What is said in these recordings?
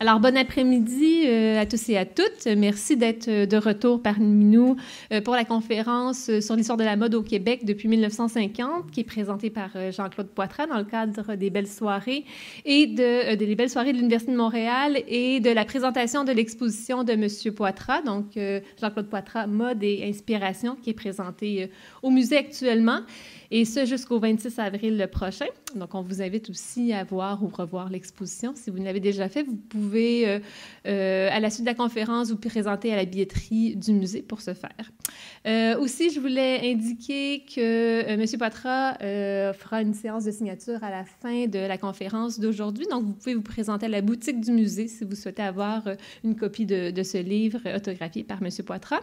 Alors, bon après-midi à tous et à toutes. Merci d'être de retour parmi nous pour la conférence sur l'histoire de la mode au Québec depuis 1950, qui est présentée par Jean-Claude Poitras dans le cadre des Belles Soirées et des Belles Soirées de l'Université de Montréal et de la présentation de l'exposition de M. Poitras, donc Jean-Claude Poitras, Mode et Inspiration, qui est présentée au musée actuellement, et ce jusqu'au 26 avril prochain. Donc, on vous invite aussi à voir ou revoir l'exposition. Si vous ne l'avez déjà fait, vous pouvez, à la suite de la conférence, vous présenter à la billetterie du musée pour ce faire. Aussi, je voulais indiquer que M. Poitras fera une séance de signature à la fin de la conférence d'aujourd'hui. Donc, vous pouvez vous présenter à la boutique du musée si vous souhaitez avoir une copie de ce livre autographié par M. Poitras.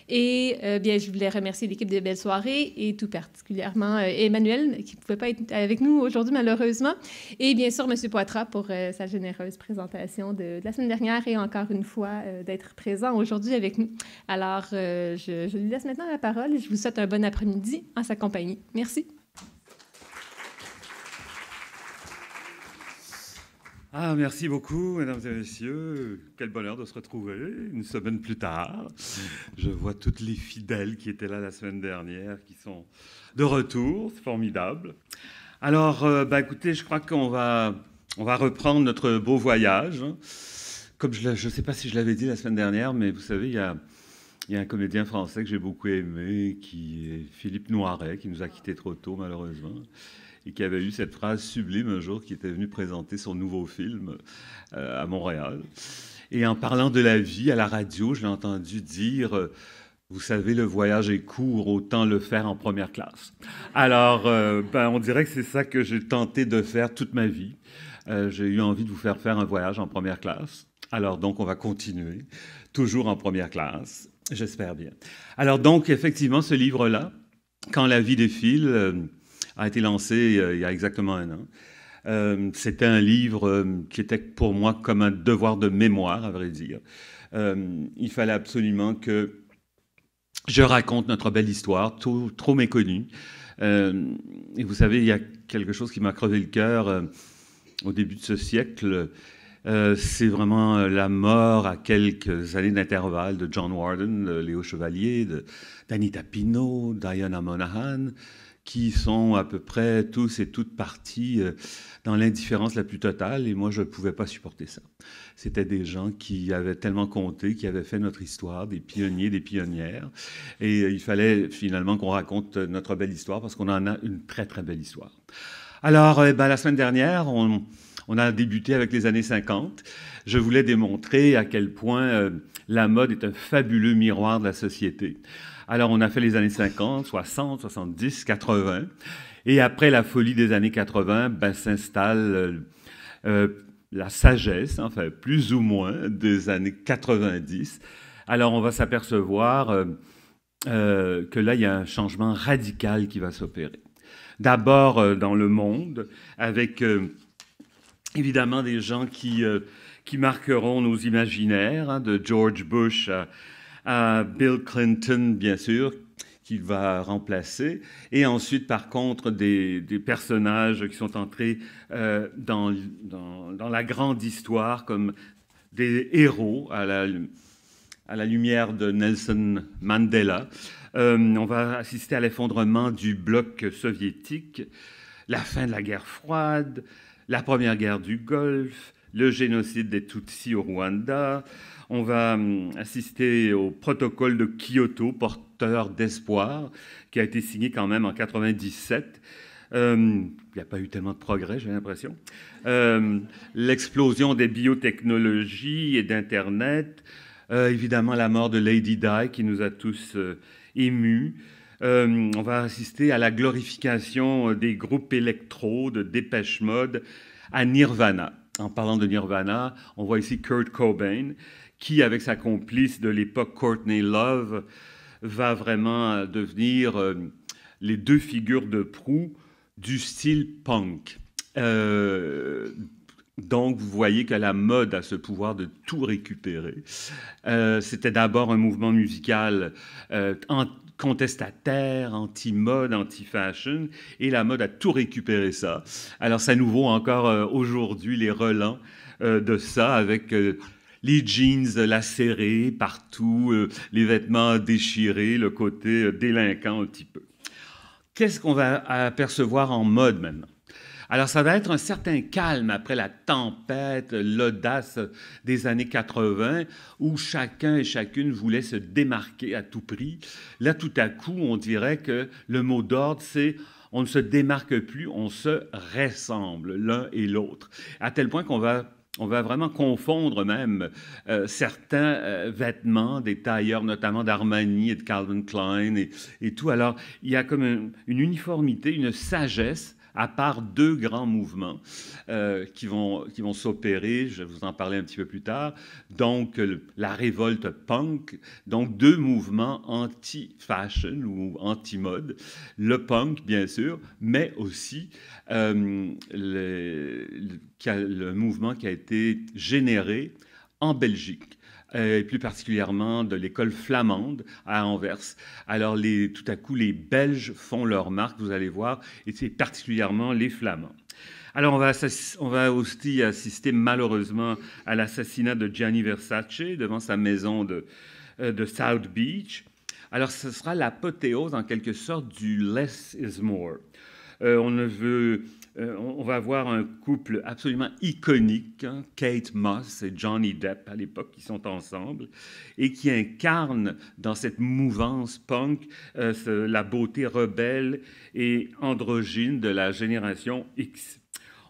Et bien, je voulais remercier l'équipe des Belles Soirées et tout particulièrement Emmanuel, qui ne pouvait pas être avec nous aujourd'hui malheureusement, et bien sûr M. Poitras pour sa généreuse présentation de la semaine dernière et encore une fois d'être présent aujourd'hui avec nous. Alors, je lui laisse maintenant la parole et je vous souhaite un bon après-midi en sa compagnie. Merci. Merci beaucoup, mesdames et messieurs. Quel bonheur de se retrouver une semaine plus tard. Je vois toutes les fidèles qui étaient là la semaine dernière, qui sont de retour. C'est formidable. Alors, écoutez, je crois qu'on va reprendre notre beau voyage. Comme je ne sais pas si je l'avais dit la semaine dernière, mais vous savez, il y a un comédien français que j'ai beaucoup aimé, qui est Philippe Noiret, qui nous a quittés trop tôt, malheureusement, et qui avait eu cette phrase sublime un jour, qui était venu présenter son nouveau film à Montréal. Et en parlant de la vie à la radio, je l'ai entendu dire vous savez, le voyage est court, autant le faire en première classe. Alors, on dirait que c'est ça que j'ai tenté de faire toute ma vie. J'ai eu envie de vous faire un voyage en première classe. Alors, donc, on va continuer, toujours en première classe, j'espère bien. Alors, donc, effectivement, ce livre-là, Quand la vie défile, a été lancé il y a exactement un an. C'était un livre qui était pour moi comme un devoir de mémoire, à vrai dire. Il fallait absolument que je raconte notre belle histoire, trop méconnue. Et vous savez, il y a quelque chose qui m'a crevé le cœur au début de ce siècle. C'est vraiment la mort à quelques années d'intervalle de John Warden, de Léo Chevalier, d'Anita Pinault, Diana Monahan, qui sont à peu près tous et toutes partis dans l'indifférence la plus totale. Et moi, je ne pouvais pas supporter ça. C'était des gens qui avaient tellement compté, qui avaient fait notre histoire, des pionniers, des pionnières. Et il fallait finalement qu'on raconte notre belle histoire, parce qu'on en a une très, très belle histoire. Alors, la semaine dernière, on a débuté avec les années 50. Je voulais démontrer à quel point la mode est un fabuleux miroir de la société. Alors, on a fait les années 50, 60, 70, 80. Et après la folie des années 80, s'installe la sagesse, enfin, plus ou moins, des années 90. Alors, on va s'apercevoir que là, il y a un changement radical qui va s'opérer. D'abord, dans le monde, avec évidemment des gens qui marqueront nos imaginaires, de George Bush à Bill Clinton, bien sûr, qu'il va remplacer. Et ensuite, par contre, des personnages qui sont entrés dans la grande histoire comme des héros à la lumière de Nelson Mandela. On va assister à l'effondrement du bloc soviétique, la fin de la guerre froide, la première guerre du Golfe, le génocide des Tutsis au Rwanda. On va assister au protocole de Kyoto, porteur d'espoir, qui a été signé quand même en 97. Il n'y a pas eu tellement de progrès, j'ai l'impression. L'explosion des biotechnologies et d'Internet. Évidemment, la mort de Lady Di, qui nous a tous émus. On va assister à la glorification des groupes électro, de Dépêche Mode, à Nirvana. En parlant de Nirvana, on voit ici Kurt Cobain, qui, avec sa complice de l'époque Courtney Love, va vraiment devenir les deux figures de proue du style punk. Donc, vous voyez que la mode a ce pouvoir de tout récupérer. C'était d'abord un mouvement musical contestataire, anti-mode, anti-fashion, et la mode a tout récupéré ça. Alors, ça nous vaut encore aujourd'hui les relents de ça avec les jeans lacérés partout, les vêtements déchirés, le côté délinquant un petit peu. Qu'est-ce qu'on va apercevoir en mode maintenant? Alors, ça va être un certain calme après la tempête, l'audace des années 80, où chacun et chacune voulait se démarquer à tout prix. Là, tout à coup, on dirait que le mot d'ordre, c'est on ne se démarque plus, on se ressemble l'un et l'autre. À tel point qu'on va vraiment confondre même certains vêtements des tailleurs, notamment d'Armani et de Calvin Klein et tout. Alors, il y a comme une uniformité, une sagesse, à part deux grands mouvements qui vont s'opérer, je vais vous en parler un petit peu plus tard. Donc, la révolte punk, donc deux mouvements anti-fashion ou anti-mode. Le punk, bien sûr, mais aussi le mouvement qui a été généré en Belgique. Et plus particulièrement de l'école flamande à Anvers. Alors, tout à coup, les Belges font leur marque, vous allez voir, et c'est particulièrement les Flamands. Alors, on va aussi assister malheureusement à l'assassinat de Gianni Versace devant sa maison de South Beach. Alors, ce sera l'apothéose, en quelque sorte, du less is more. On va avoir un couple absolument iconique, hein, Kate Moss et Johnny Depp à l'époque, qui sont ensemble et qui incarnent dans cette mouvance punk la beauté rebelle et androgyne de la génération X.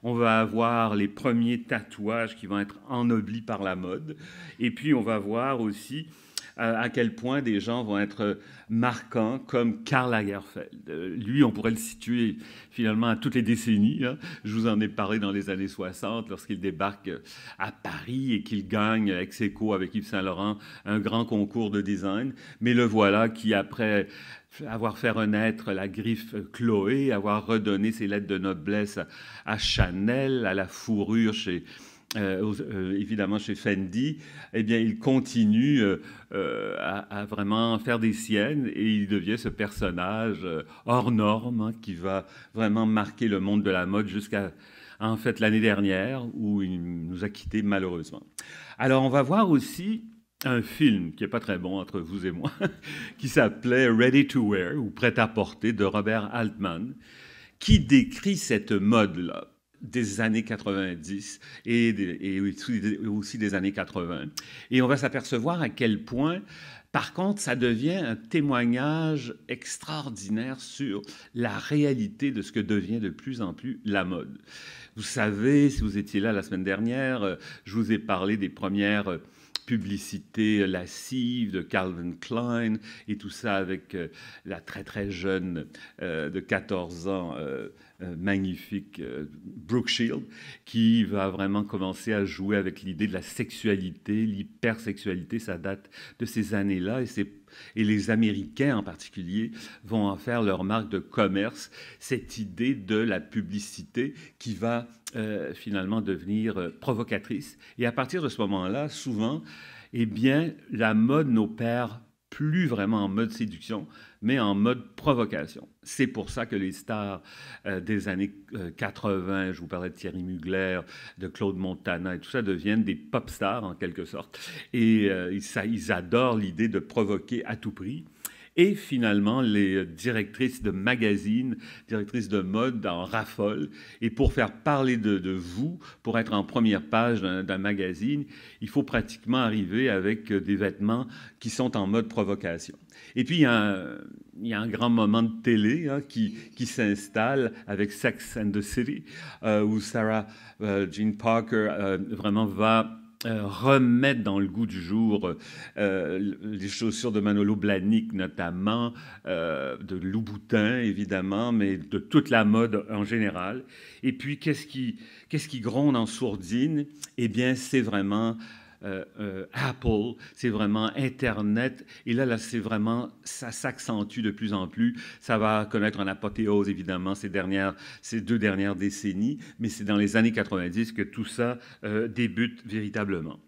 On va avoir les premiers tatouages qui vont être ennoblis par la mode. Et puis, on va voir aussi à quel point des gens vont être marquants, comme Karl Lagerfeld. Lui, on pourrait le situer finalement à toutes les décennies. Hein. Je vous en ai parlé dans les années 60, lorsqu'il débarque à Paris et qu'il gagne ex aequo avec Yves Saint-Laurent un grand concours de design. Mais le voilà qui, après avoir fait renaître la griffe Chloé, avoir redonné ses lettres de noblesse à Chanel, à la fourrure évidemment chez Fendi, eh bien, il continue à vraiment faire des siennes et il devient ce personnage hors norme, hein, qui va vraiment marquer le monde de la mode jusqu'à, en fait, l'année dernière où il nous a quittés malheureusement. Alors, on va voir aussi un film qui n'est pas très bon entre vous et moi, qui s'appelait Ready to Wear, ou Prêt à porter, de Robert Altman, qui décrit cette mode-là des années 90 et aussi des années 80. Et on va s'apercevoir à quel point, par contre, ça devient un témoignage extraordinaire sur la réalité de ce que devient de plus en plus la mode. Vous savez, si vous étiez là la semaine dernière, je vous ai parlé des premières publicité lascive de Calvin Klein et tout ça avec la très très jeune de 14 ans, magnifique Brooke Shields, qui va vraiment commencer à jouer avec l'idée de la sexualité, l'hypersexualité. Ça date de ces années-là et les Américains en particulier vont en faire leur marque de commerce, cette idée de la publicité qui va finalement devenir provocatrice. Et à partir de ce moment-là, souvent, eh bien, la mode n'opère plus vraiment en mode séduction, mais en mode provocation. C'est pour ça que les stars des années 80, je vous parlais de Thierry Mugler, de Claude Montana et tout ça, deviennent des pop stars en quelque sorte. Et ils adorent l'idée de provoquer à tout prix. Et finalement, les directrices de magazines, directrices de mode en raffolent. Et pour faire parler de vous, pour être en première page d'un magazine, il faut pratiquement arriver avec des vêtements qui sont en mode provocation. Et puis, il y a un grand moment de télé, hein, qui s'installe avec Sex and the City, où Sarah Jean Parker vraiment va remettre dans le goût du jour les chaussures de Manolo Blahnik notamment, de Louboutin évidemment, mais de toute la mode en général. Et puis, qu'est-ce qui gronde en sourdine? Eh bien, c'est vraiment Apple, c'est vraiment Internet. Et là, c'est vraiment, ça s'accentue de plus en plus. Ça va connaître un apothéose, évidemment, ces 2 dernières décennies, mais c'est dans les années 90 que tout ça débute véritablement.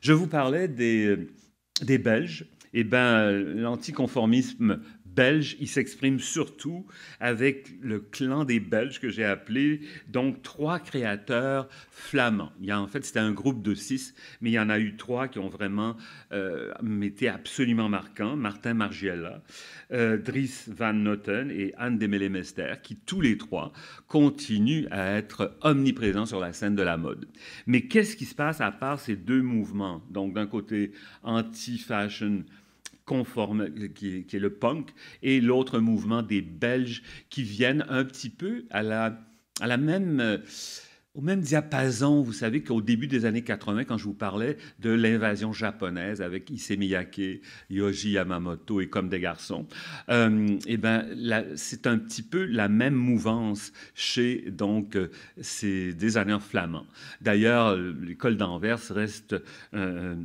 Je vous parlais des Belges. Eh bien, l'anticonformisme belge, il s'exprime surtout avec le clan des Belges que j'ai appelé, donc 3 créateurs flamands. En fait, c'était un groupe de 6, mais il y en a eu 3 qui ont vraiment été absolument marquants. Martin Margiela, Dries Van Noten et Anne Demele-Mester, qui tous les 3 continuent à être omniprésents sur la scène de la mode. Mais qu'est-ce qui se passe à part ces 2 mouvements? Donc d'un côté anti-fashion conforme, qui est le punk, et l'autre mouvement des Belges qui viennent un petit peu à la même, au même diapason. Vous savez qu'au début des années 80, quand je vous parlais de l'invasion japonaise avec Issey Miyake, Yohji Yamamoto et Comme des garçons, c'est un petit peu la même mouvance chez donc ces designers flamands. D'ailleurs, l'école d'Anvers reste un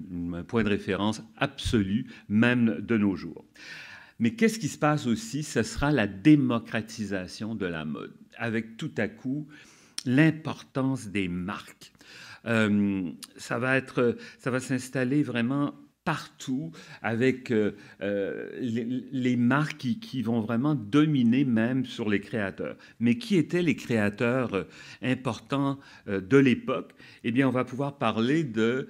point de référence absolu, même de nos jours. Mais qu'est-ce qui se passe aussi? Ce sera la démocratisation de la mode, avec tout à coup l'importance des marques. Ça va s'installer vraiment partout avec les marques qui vont vraiment dominer même sur les créateurs. Mais qui étaient les créateurs importants de l'époque? Eh bien, on va pouvoir parler de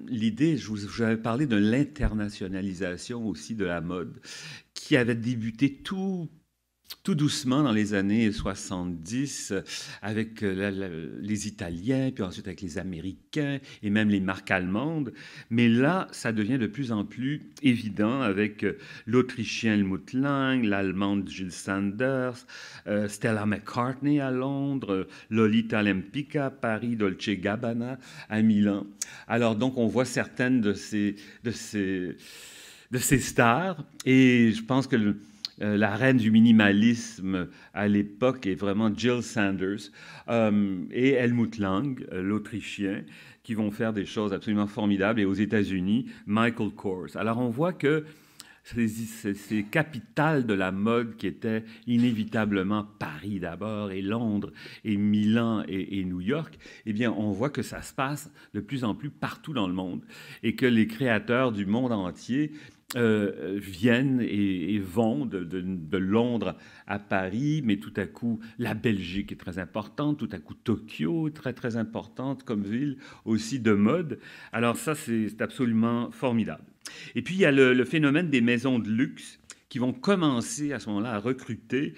l'idée, je vous avais parlé de l'internationalisation aussi de la mode, qui avait débuté tout doucement dans les années 70 avec les Italiens, puis ensuite avec les Américains et même les marques allemandes. Mais là, ça devient de plus en plus évident avec l'Autrichien Helmut Lang, l'Allemande Jill Sanders, Stella McCartney à Londres, Lolita Lempicka à Paris, Dolce Gabbana à Milan. Alors donc, on voit certaines de ces stars et je pense que la reine du minimalisme à l'époque est vraiment Jill Sanders et Helmut Lang, l'Autrichien, qui vont faire des choses absolument formidables. Et aux États-Unis, Michael Kors. Alors on voit que ces capitales de la mode qui étaient inévitablement Paris d'abord et Londres et Milan et New York, eh bien on voit que ça se passe de plus en plus partout dans le monde et que les créateurs du monde entier viennent et vont de Londres à Paris, mais tout à coup, la Belgique est très importante, tout à coup, Tokyo est très, très importante comme ville aussi de mode. Alors ça, c'est absolument formidable. Et puis, il y a le phénomène des maisons de luxe qui vont commencer à ce moment-là à recruter.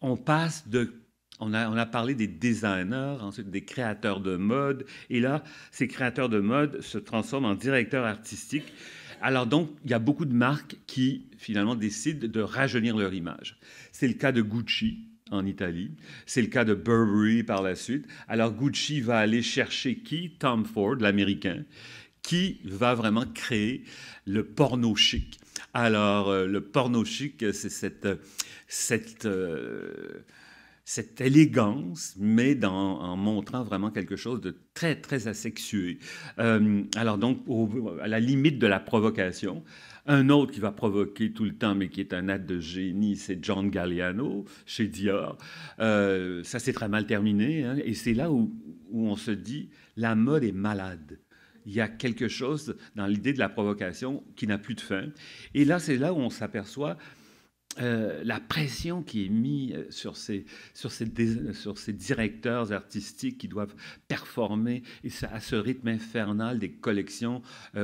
On passe de... On a parlé des designers, ensuite des créateurs de mode, et là, ces créateurs de mode se transforment en directeurs artistiques. Alors donc, il y a beaucoup de marques qui, finalement, décident de rajeunir leur image. C'est le cas de Gucci en Italie. C'est le cas de Burberry par la suite. Alors Gucci va aller chercher qui? Tom Ford, l'Américain, qui va vraiment créer le porno chic. Alors, le porno chic, c'est cette élégance, mais en montrant vraiment quelque chose de très, très asexué. Alors donc, à la limite de la provocation, un autre qui va provoquer tout le temps, mais qui est un acte de génie, c'est John Galliano, chez Dior. Ça s'est très mal terminé, hein, et c'est là où on se dit, la mode est malade. Il y a quelque chose dans l'idée de la provocation qui n'a plus de fin. Et là, c'est là où on s'aperçoit la pression qui est mise sur ces directeurs artistiques qui doivent performer et à ce rythme infernal des collections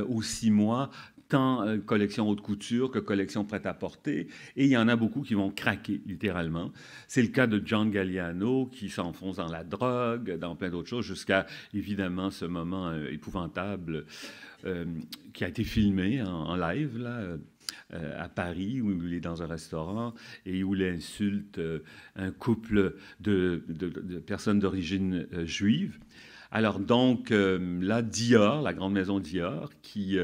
aux 6 mois, tant collection haute couture que collection prêt-à-porter. Et il y en a beaucoup qui vont craquer, littéralement. C'est le cas de John Galliano, qui s'enfonce dans la drogue, dans plein d'autres choses, jusqu'à, évidemment, ce moment épouvantable qui a été filmé en live, là, à Paris, où il est dans un restaurant et où il insulte un couple de personnes d'origine juive. Alors donc, là, Dior, la grande maison Dior, qui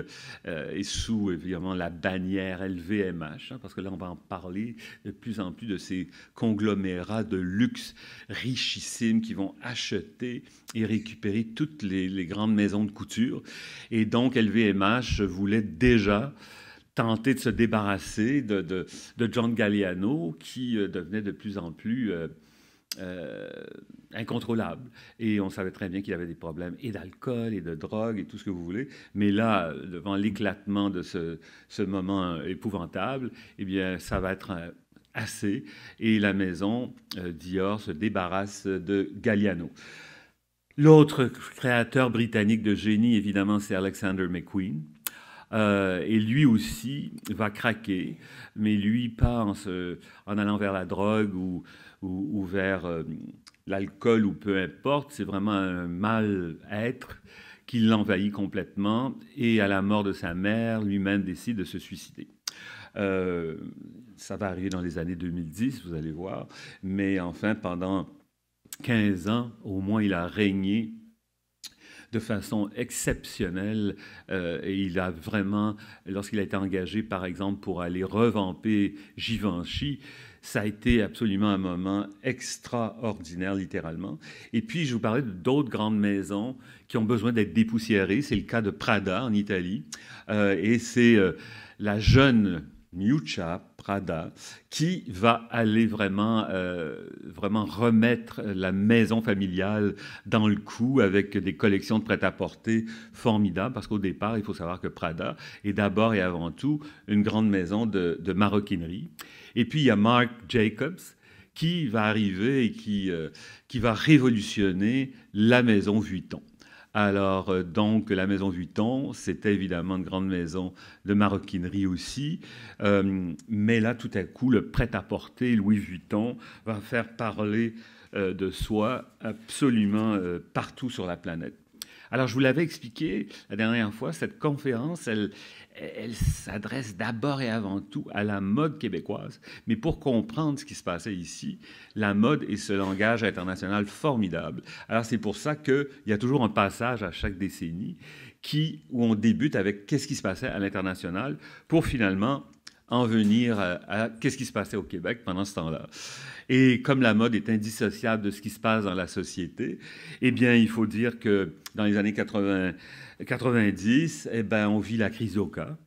est sous, évidemment, la bannière LVMH, hein, parce que là, on va en parler de plus en plus de ces conglomérats de luxe richissimes qui vont acheter et récupérer toutes les grandes maisons de couture. Et donc, LVMH voulait déjà tenter de se débarrasser de John Galliano, qui devenait de plus en plus incontrôlable. Et on savait très bien qu'il avait des problèmes et d'alcool et de drogue et tout ce que vous voulez. Mais là, devant l'éclatement de ce moment épouvantable, eh bien, ça va être assez. Et la maison Dior se débarrasse de Galliano. L'autre créateur britannique de génie, évidemment, c'est Alexander McQueen. Et lui aussi va craquer, mais lui pas en allant vers la drogue ou vers l'alcool ou peu importe, c'est vraiment un mal-être qui l'envahit complètement et à la mort de sa mère, lui-même décide de se suicider. Ça va arriver dans les années 2010, vous allez voir, mais enfin pendant 15 ans, au moins il a régné de façon exceptionnelle et il a vraiment, lorsqu'il a été engagé par exemple pour aller revamper Givenchy, ça a été absolument un moment extraordinaire littéralement. Et puis je vous parlais d'autres grandes maisons qui ont besoin d'être dépoussiérées, c'est le cas de Prada en Italie et c'est la jeune Miuccia Prada, qui va aller vraiment, vraiment remettre la maison familiale dans le coup avec des collections de prêt-à-porter formidables, parce qu'au départ, il faut savoir que Prada est d'abord et avant tout une grande maison de maroquinerie. Et puis, il y a Marc Jacobs, qui va arriver et qui va révolutionner la maison Vuitton. Alors, donc, la maison Vuitton, c'était évidemment une grande maison de maroquinerie aussi. Mais là, tout à coup, le prêt-à-porter Louis Vuitton va faire parler de soi absolument partout sur la planète. Alors, je vous l'avais expliqué la dernière fois, cette conférence, elle s'adresse d'abord et avant tout à la mode québécoise. Mais pour comprendre ce qui se passait ici, la mode est ce langage international formidable. Alors, c'est pour ça qu'il y a toujours un passage à chaque décennie où on débute avec qu'est-ce qui se passait à l'international pour finalement en venir à qu'est-ce qui se passait au Québec pendant ce temps-là. Et comme la mode est indissociable de ce qui se passe dans la société, eh bien, il faut dire que dans les années 90, eh ben, on vit la crise d'Oka,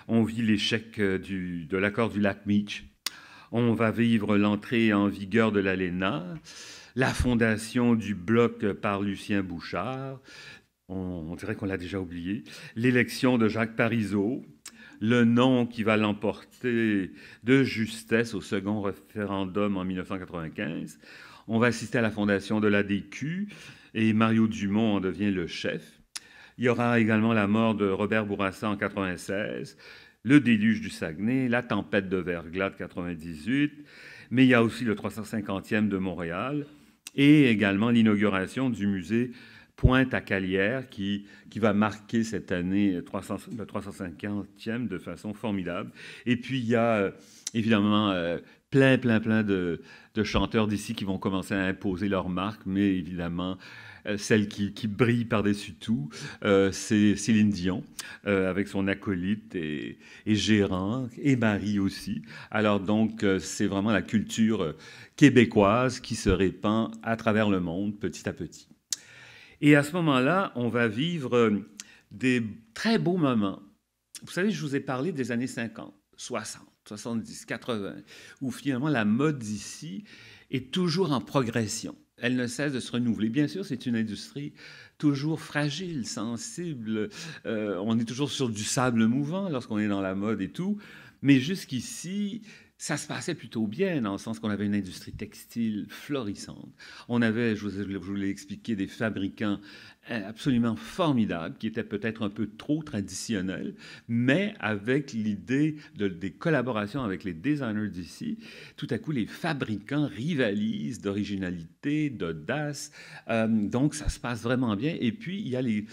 on vit l'échec de l'accord du lac Meach, on va vivre l'entrée en vigueur de l'ALENA, la fondation du Bloc par Lucien Bouchard, on dirait qu'on l'a déjà oublié, l'élection de Jacques Parizeau, le non qui va l'emporter de justesse au second référendum en 1995. On va assister à la fondation de l'ADQ et Mario Dumont en devient le chef. Il y aura également la mort de Robert Bourassa en 1996, le déluge du Saguenay, la tempête de verglas de 1998, mais il y a aussi le 350e de Montréal et également l'inauguration du musée Pointe-à-Calière qui va marquer cette année le 350e de façon formidable. Et puis, il y a évidemment plein de chanteurs d'ici qui vont commencer à imposer leur marque, mais évidemment, celle qui brille par-dessus tout, c'est Céline Dion, avec son acolyte et gérant, et Marie aussi. Alors donc, c'est vraiment la culture québécoise qui se répand à travers le monde, petit à petit. Et à ce moment-là, on va vivre des très beaux moments. Vous savez, je vous ai parlé des années 50, 60, 70, 80, où finalement la mode d'ici est toujours en progression. Elle ne cesse de se renouveler. Bien sûr, c'est une industrie toujours fragile, sensible. On est toujours sur du sable mouvant lorsqu'on est dans la mode et tout. Mais jusqu'ici, ça se passait plutôt bien, dans le sens qu'on avait une industrie textile florissante. On avait, je vous l'ai expliqué, des fabricants absolument formidables, qui étaient peut-être un peu trop traditionnels, mais avec l'idée des collaborations avec les designers d'ici, tout à coup, les fabricants rivalisent d'originalité, d'audace. Donc, ça se passe vraiment bien. Et puis, il y a les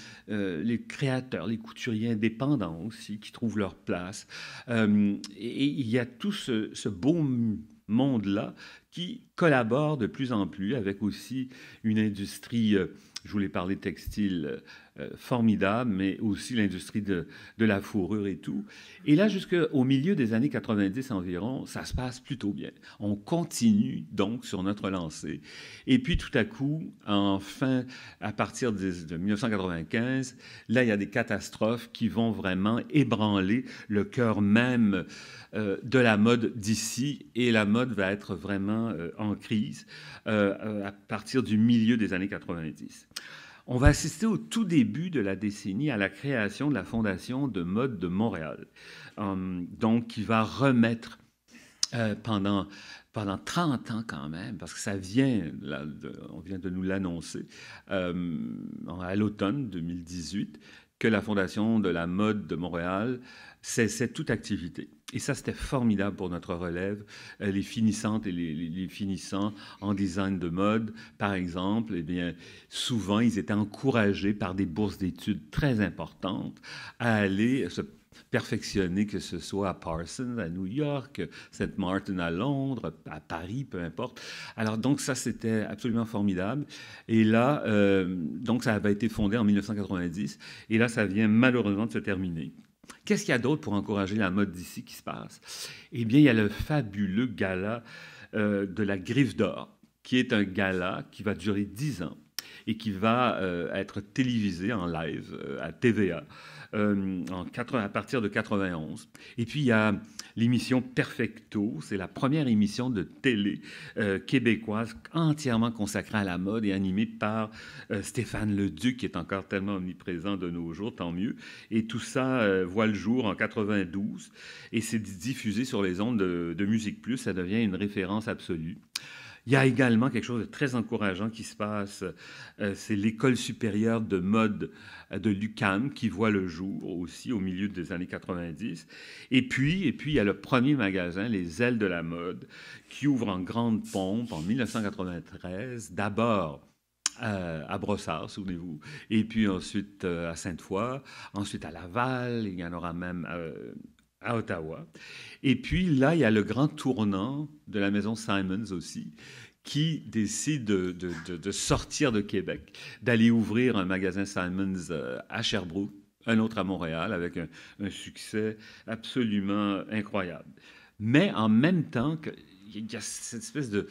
créateurs, les couturiers indépendants aussi, qui trouvent leur place. Et il y a tout ce beau monde-là qui collabore de plus en plus avec aussi une industrie, je voulais parler textile, formidable, mais aussi l'industrie de la fourrure et tout. Et là, jusqu'au milieu des années 90 environ, ça se passe plutôt bien. On continue donc sur notre lancée. Et puis tout à coup, enfin, à partir de 1995, là, il y a des catastrophes qui vont vraiment ébranler le cœur même de la mode d'ici, et la mode va être vraiment en crise à partir du milieu des années 90. On va assister au tout début de la décennie à la création de la Fondation de mode de Montréal, donc qui va remettre pendant 30 ans quand même, parce que ça vient, on vient de nous l'annoncer, à l'automne 2018, que la Fondation de la mode de Montréal cessait toute activité. Et ça, c'était formidable pour notre relève. Les finissantes et les finissants en design de mode, par exemple, eh bien, souvent, ils étaient encouragés par des bourses d'études très importantes à aller se perfectionner, que ce soit à Parsons, à New York, St. Martin à Londres, à Paris, peu importe. Alors, donc, ça, c'était absolument formidable. Et là, donc, ça avait été fondé en 1990. Et là, ça vient malheureusement de se terminer. Qu'est-ce qu'il y a d'autre pour encourager la mode d'ici qui se passe? Eh bien, il y a le fabuleux gala de la Griffe d'Or, qui est un gala qui va durer 10 ans et qui va être télévisé en live à TVA à partir de 91. Et puis, il y a l'émission Perfecto. C'est la première émission de télé québécoise entièrement consacrée à la mode et animée par Stéphane Leduc, qui est encore tellement omniprésent de nos jours, tant mieux. Et tout ça voit le jour en 92 et c'est diffusé sur les ondes de Musique Plus. Ça devient une référence absolue. Il y a également quelque chose de très encourageant qui se passe. C'est l'École supérieure de mode de l'UQAM qui voit le jour aussi au milieu des années 90. Et puis il y a le premier magasin, Les Ailes de la mode, qui ouvre en grande pompe en 1993, d'abord à Brossard, souvenez-vous, et puis ensuite à Sainte-Foy, ensuite à Laval, il y en aura même à Ottawa. Et puis là, il y a le grand tournant de la maison Simons aussi, qui décide de sortir de Québec, d'aller ouvrir un magasin Simons à Sherbrooke, un autre à Montréal, avec un succès absolument incroyable. Mais en même temps, il y a cette espèce de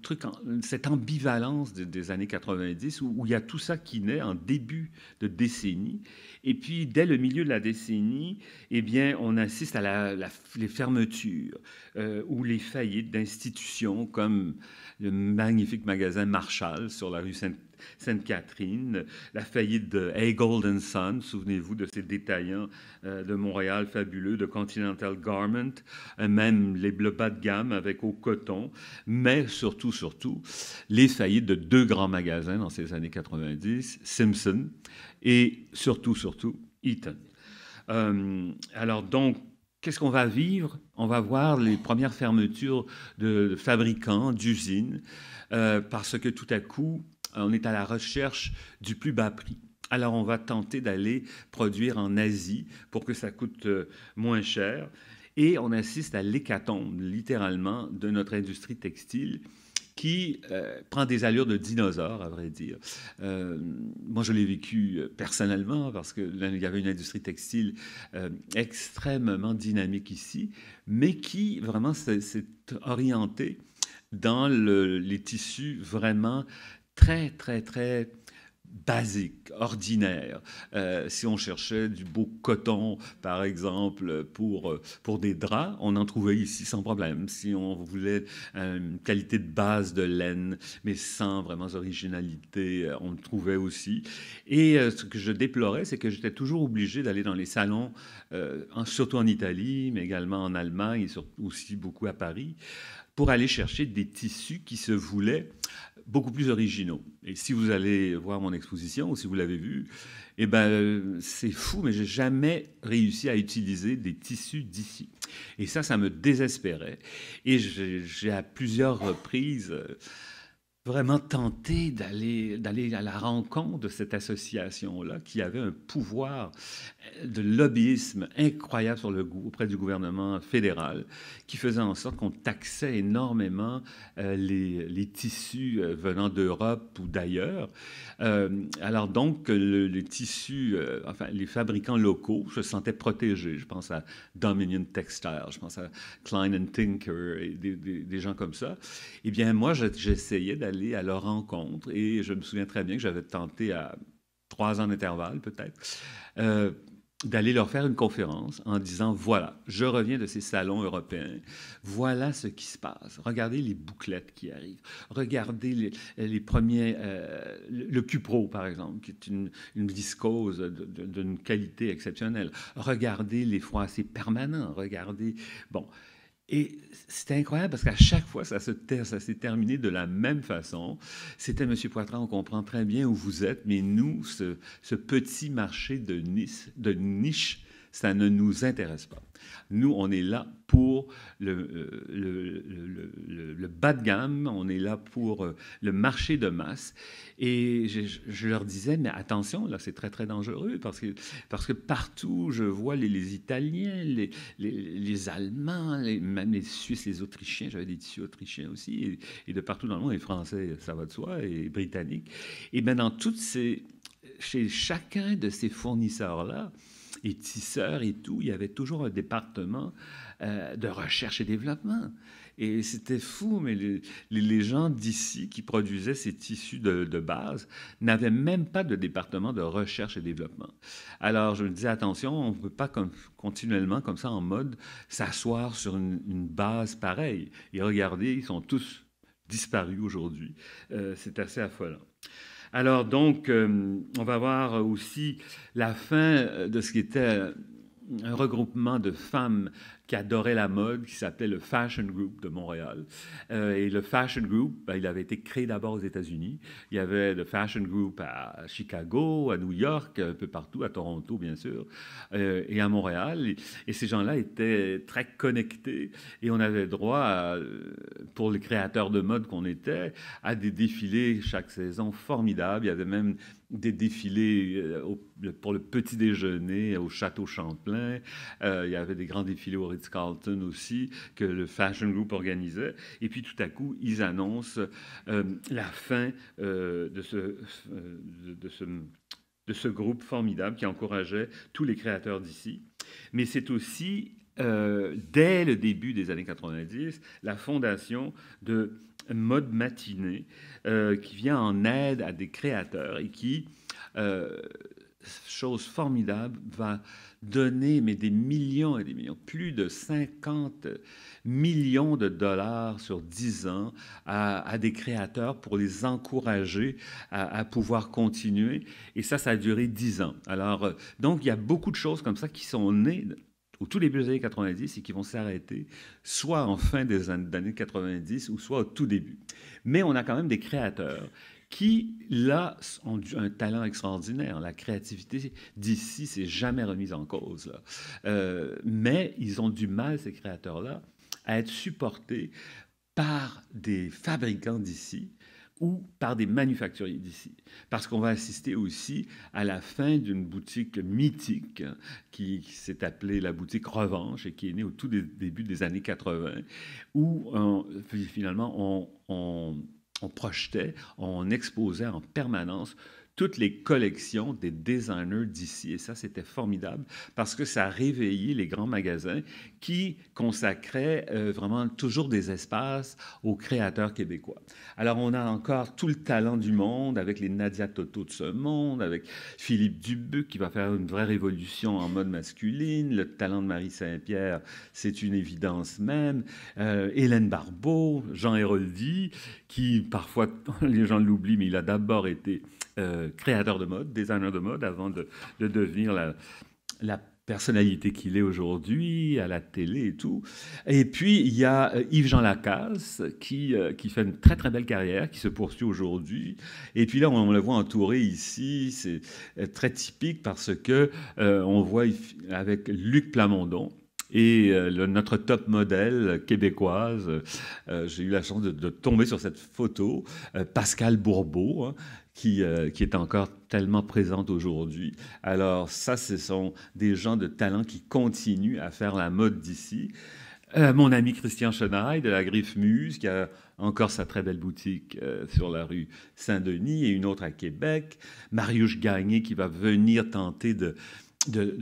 truc, cette ambivalence des années 90 où il y a tout ça qui naît en début de décennie. Et puis, dès le milieu de la décennie, eh bien, on assiste à les fermetures ou les faillites d'institutions comme le magnifique magasin Marshall sur la rue Sainte-Catherine, la faillite de Gold & Son, souvenez-vous de ces détaillants de Montréal fabuleux, de Continental Garment, même le bas de gamme avec Au Coton, mais surtout, les faillites de deux grands magasins dans ces années 90, Simpson et surtout, Eaton. Alors donc, qu'est-ce qu'on va vivre? On va voir les premières fermetures de fabricants, d'usines, parce que tout à coup, on est à la recherche du plus bas prix. Alors, on va tenter d'aller produire en Asie pour que ça coûte moins cher. Et on assiste à l'hécatombe, littéralement, de notre industrie textile qui prend des allures de dinosaure, à vrai dire. Moi, je l'ai vécu personnellement parce qu'il y avait une industrie textile extrêmement dynamique ici, mais qui vraiment s'est orientée dans les tissus vraiment très, très, très basique, ordinaire. Si on cherchait du beau coton, par exemple, pour des draps, on en trouvait ici sans problème. Si on voulait une qualité de base de laine, mais sans vraiment originalité, on le trouvait aussi. Et ce que je déplorais, c'est que j'étais toujours obligé d'aller dans les salons, surtout en Italie, mais également en Allemagne et aussi beaucoup à Paris, pour aller chercher des tissus qui se voulaient beaucoup plus originaux. Et si vous allez voir mon exposition, ou si vous l'avez vue, eh ben, c'est fou, mais j'ai jamais réussi à utiliser des tissus d'ici. Et ça me désespérait. Et j'ai à plusieurs reprises vraiment tenté d'aller à la rencontre de cette association-là qui avait un pouvoir de lobbyisme incroyable auprès du gouvernement fédéral, qui faisait en sorte qu'on taxait énormément les tissus venant d'Europe ou d'ailleurs. Alors donc, les tissus, enfin, les fabricants locaux se sentaient protégés. Je pense à Dominion Textile, je pense à Klein & Tinker, et des gens comme ça. Eh bien, moi, j'essayais d'aller à leur rencontre et je me souviens très bien que j'avais tenté à 3 ans d'intervalle, peut-être, d'aller leur faire une conférence en disant, voilà, je reviens de ces salons européens, voilà ce qui se passe. Regardez les bouclettes qui arrivent. Regardez les premiers, le Cupro, par exemple, qui est une viscose d'une qualité exceptionnelle. Regardez les froissés permanents. Regardez, bon... Et c'était incroyable parce qu'à chaque fois, ça s'est terminé de la même façon. C'était Monsieur Poitras, on comprend très bien où vous êtes, mais nous, ce petit marché de niche, ça ne nous intéresse pas. Nous, on est là pour le bas de gamme, on est là pour le marché de masse. Et je leur disais, mais attention, là, c'est très, très dangereux parce que partout, je vois les Italiens, les Allemands, même les Suisses, les Autrichiens, j'avais des tissus autrichiens aussi, et de partout dans le monde, les Français, ça va de soi, et Britanniques. Et bien, chez chacun de ces fournisseurs-là, et tisseurs et tout, il y avait toujours un département de recherche et développement. Et c'était fou, mais les gens d'ici qui produisaient ces tissus de base n'avaient même pas de département de recherche et développement. Alors, je me disais, attention, on ne peut pas continuellement, comme ça, en mode, s'asseoir sur une base pareille. Et regardez, ils sont tous disparus aujourd'hui. C'est assez affolant. Alors donc, on va voir aussi la fin de ce qui était un regroupement de femmes qui adoraient la mode, qui s'appelait le Fashion Group de Montréal. Et le Fashion Group, il avait été créé d'abord aux États-Unis. Il y avait le Fashion Group à Chicago, à New York, un peu partout, à Toronto, bien sûr, et à Montréal. Et ces gens-là étaient très connectés. Et on avait droit, pour les créateurs de mode qu'on était, à des défilés chaque saison formidables. Il y avait même des défilés pour le petit déjeuner au Château Champlain. Il y avait des grands défilés au Ritz-Carlton aussi que le Fashion Group organisait. Et puis tout à coup, ils annoncent la fin de ce groupe formidable qui encourageait tous les créateurs d'ici. Mais c'est aussi, dès le début des années 90, la fondation de Mode Matinée qui vient en aide à des créateurs et qui, chose formidable, va donner des millions et des millions, plus de 50 millions de dollars sur 10 ans à des créateurs pour les encourager à pouvoir continuer. Et ça a duré 10 ans. Alors, donc, il y a beaucoup de choses comme ça qui sont nées au tout début des années 90 et qui vont s'arrêter soit en fin des années 90 ou soit au tout début. Mais on a quand même des créateurs qui, là, ont un talent extraordinaire. La créativité d'ici s'est jamais remise en cause. Mais ils ont du mal, ces créateurs-là, à être supportés par des fabricants d'ici ou par des manufacturiers d'ici. Parce qu'on va assister aussi à la fin d'une boutique mythique qui s'est appelée la boutique Revanche et qui est née au tout début des années 80, où finalement on projetait, on exposait en permanence toutes les collections des designers d'ici. Et ça, c'était formidable parce que ça a réveillé les grands magasins qui consacraient vraiment toujours des espaces aux créateurs québécois. Alors, on a encore tout le talent du monde avec les Nadia Toto de ce monde, avec Philippe Dubuc qui va faire une vraie révolution en mode masculine. Le talent de Marie Saint-Pierre, c'est une évidence même. Hélène Barbeau, Jean Héroldi, qui parfois, les gens l'oublient, mais il a d'abord été créateur de mode, designer de mode, avant de devenir la personnalité qu'il est aujourd'hui, à la télé et tout. Et puis, il y a Yves-Jean Lacasse, qui fait une très, très belle carrière, qui se poursuit aujourd'hui. Et puis là, on le voit entouré ici, c'est très typique parce que on voit avec Luc Plamondon, Et notre top modèle québécoise, j'ai eu la chance de tomber sur cette photo, Pascal Bourbeau, hein, qui est encore tellement présente aujourd'hui. Alors ça, ce sont des gens de talent qui continuent à faire la mode d'ici. Mon ami Christian Chenaille de la Griffe Muse, qui a encore sa très belle boutique sur la rue Saint-Denis et une autre à Québec. Marius Gagné qui va venir tenter de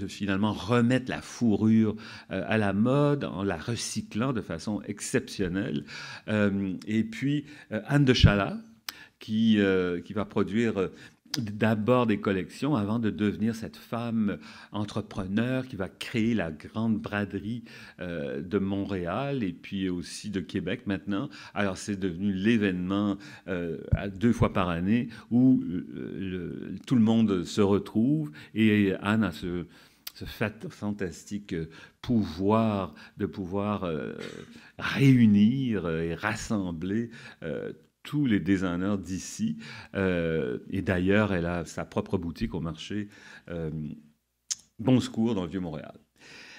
finalement remettre la fourrure à la mode en la recyclant de façon exceptionnelle. Et puis Anne de Chalat qui va produire d'abord des collections avant de devenir cette femme entrepreneur qui va créer la grande braderie de Montréal et puis aussi de Québec maintenant. Alors c'est devenu l'événement 2 fois par année où tout le monde se retrouve et Anne a ce fantastique pouvoir de pouvoir réunir et rassembler tous les designers d'ici. Et d'ailleurs, elle a sa propre boutique au marché Bon Secours dans le Vieux-Montréal.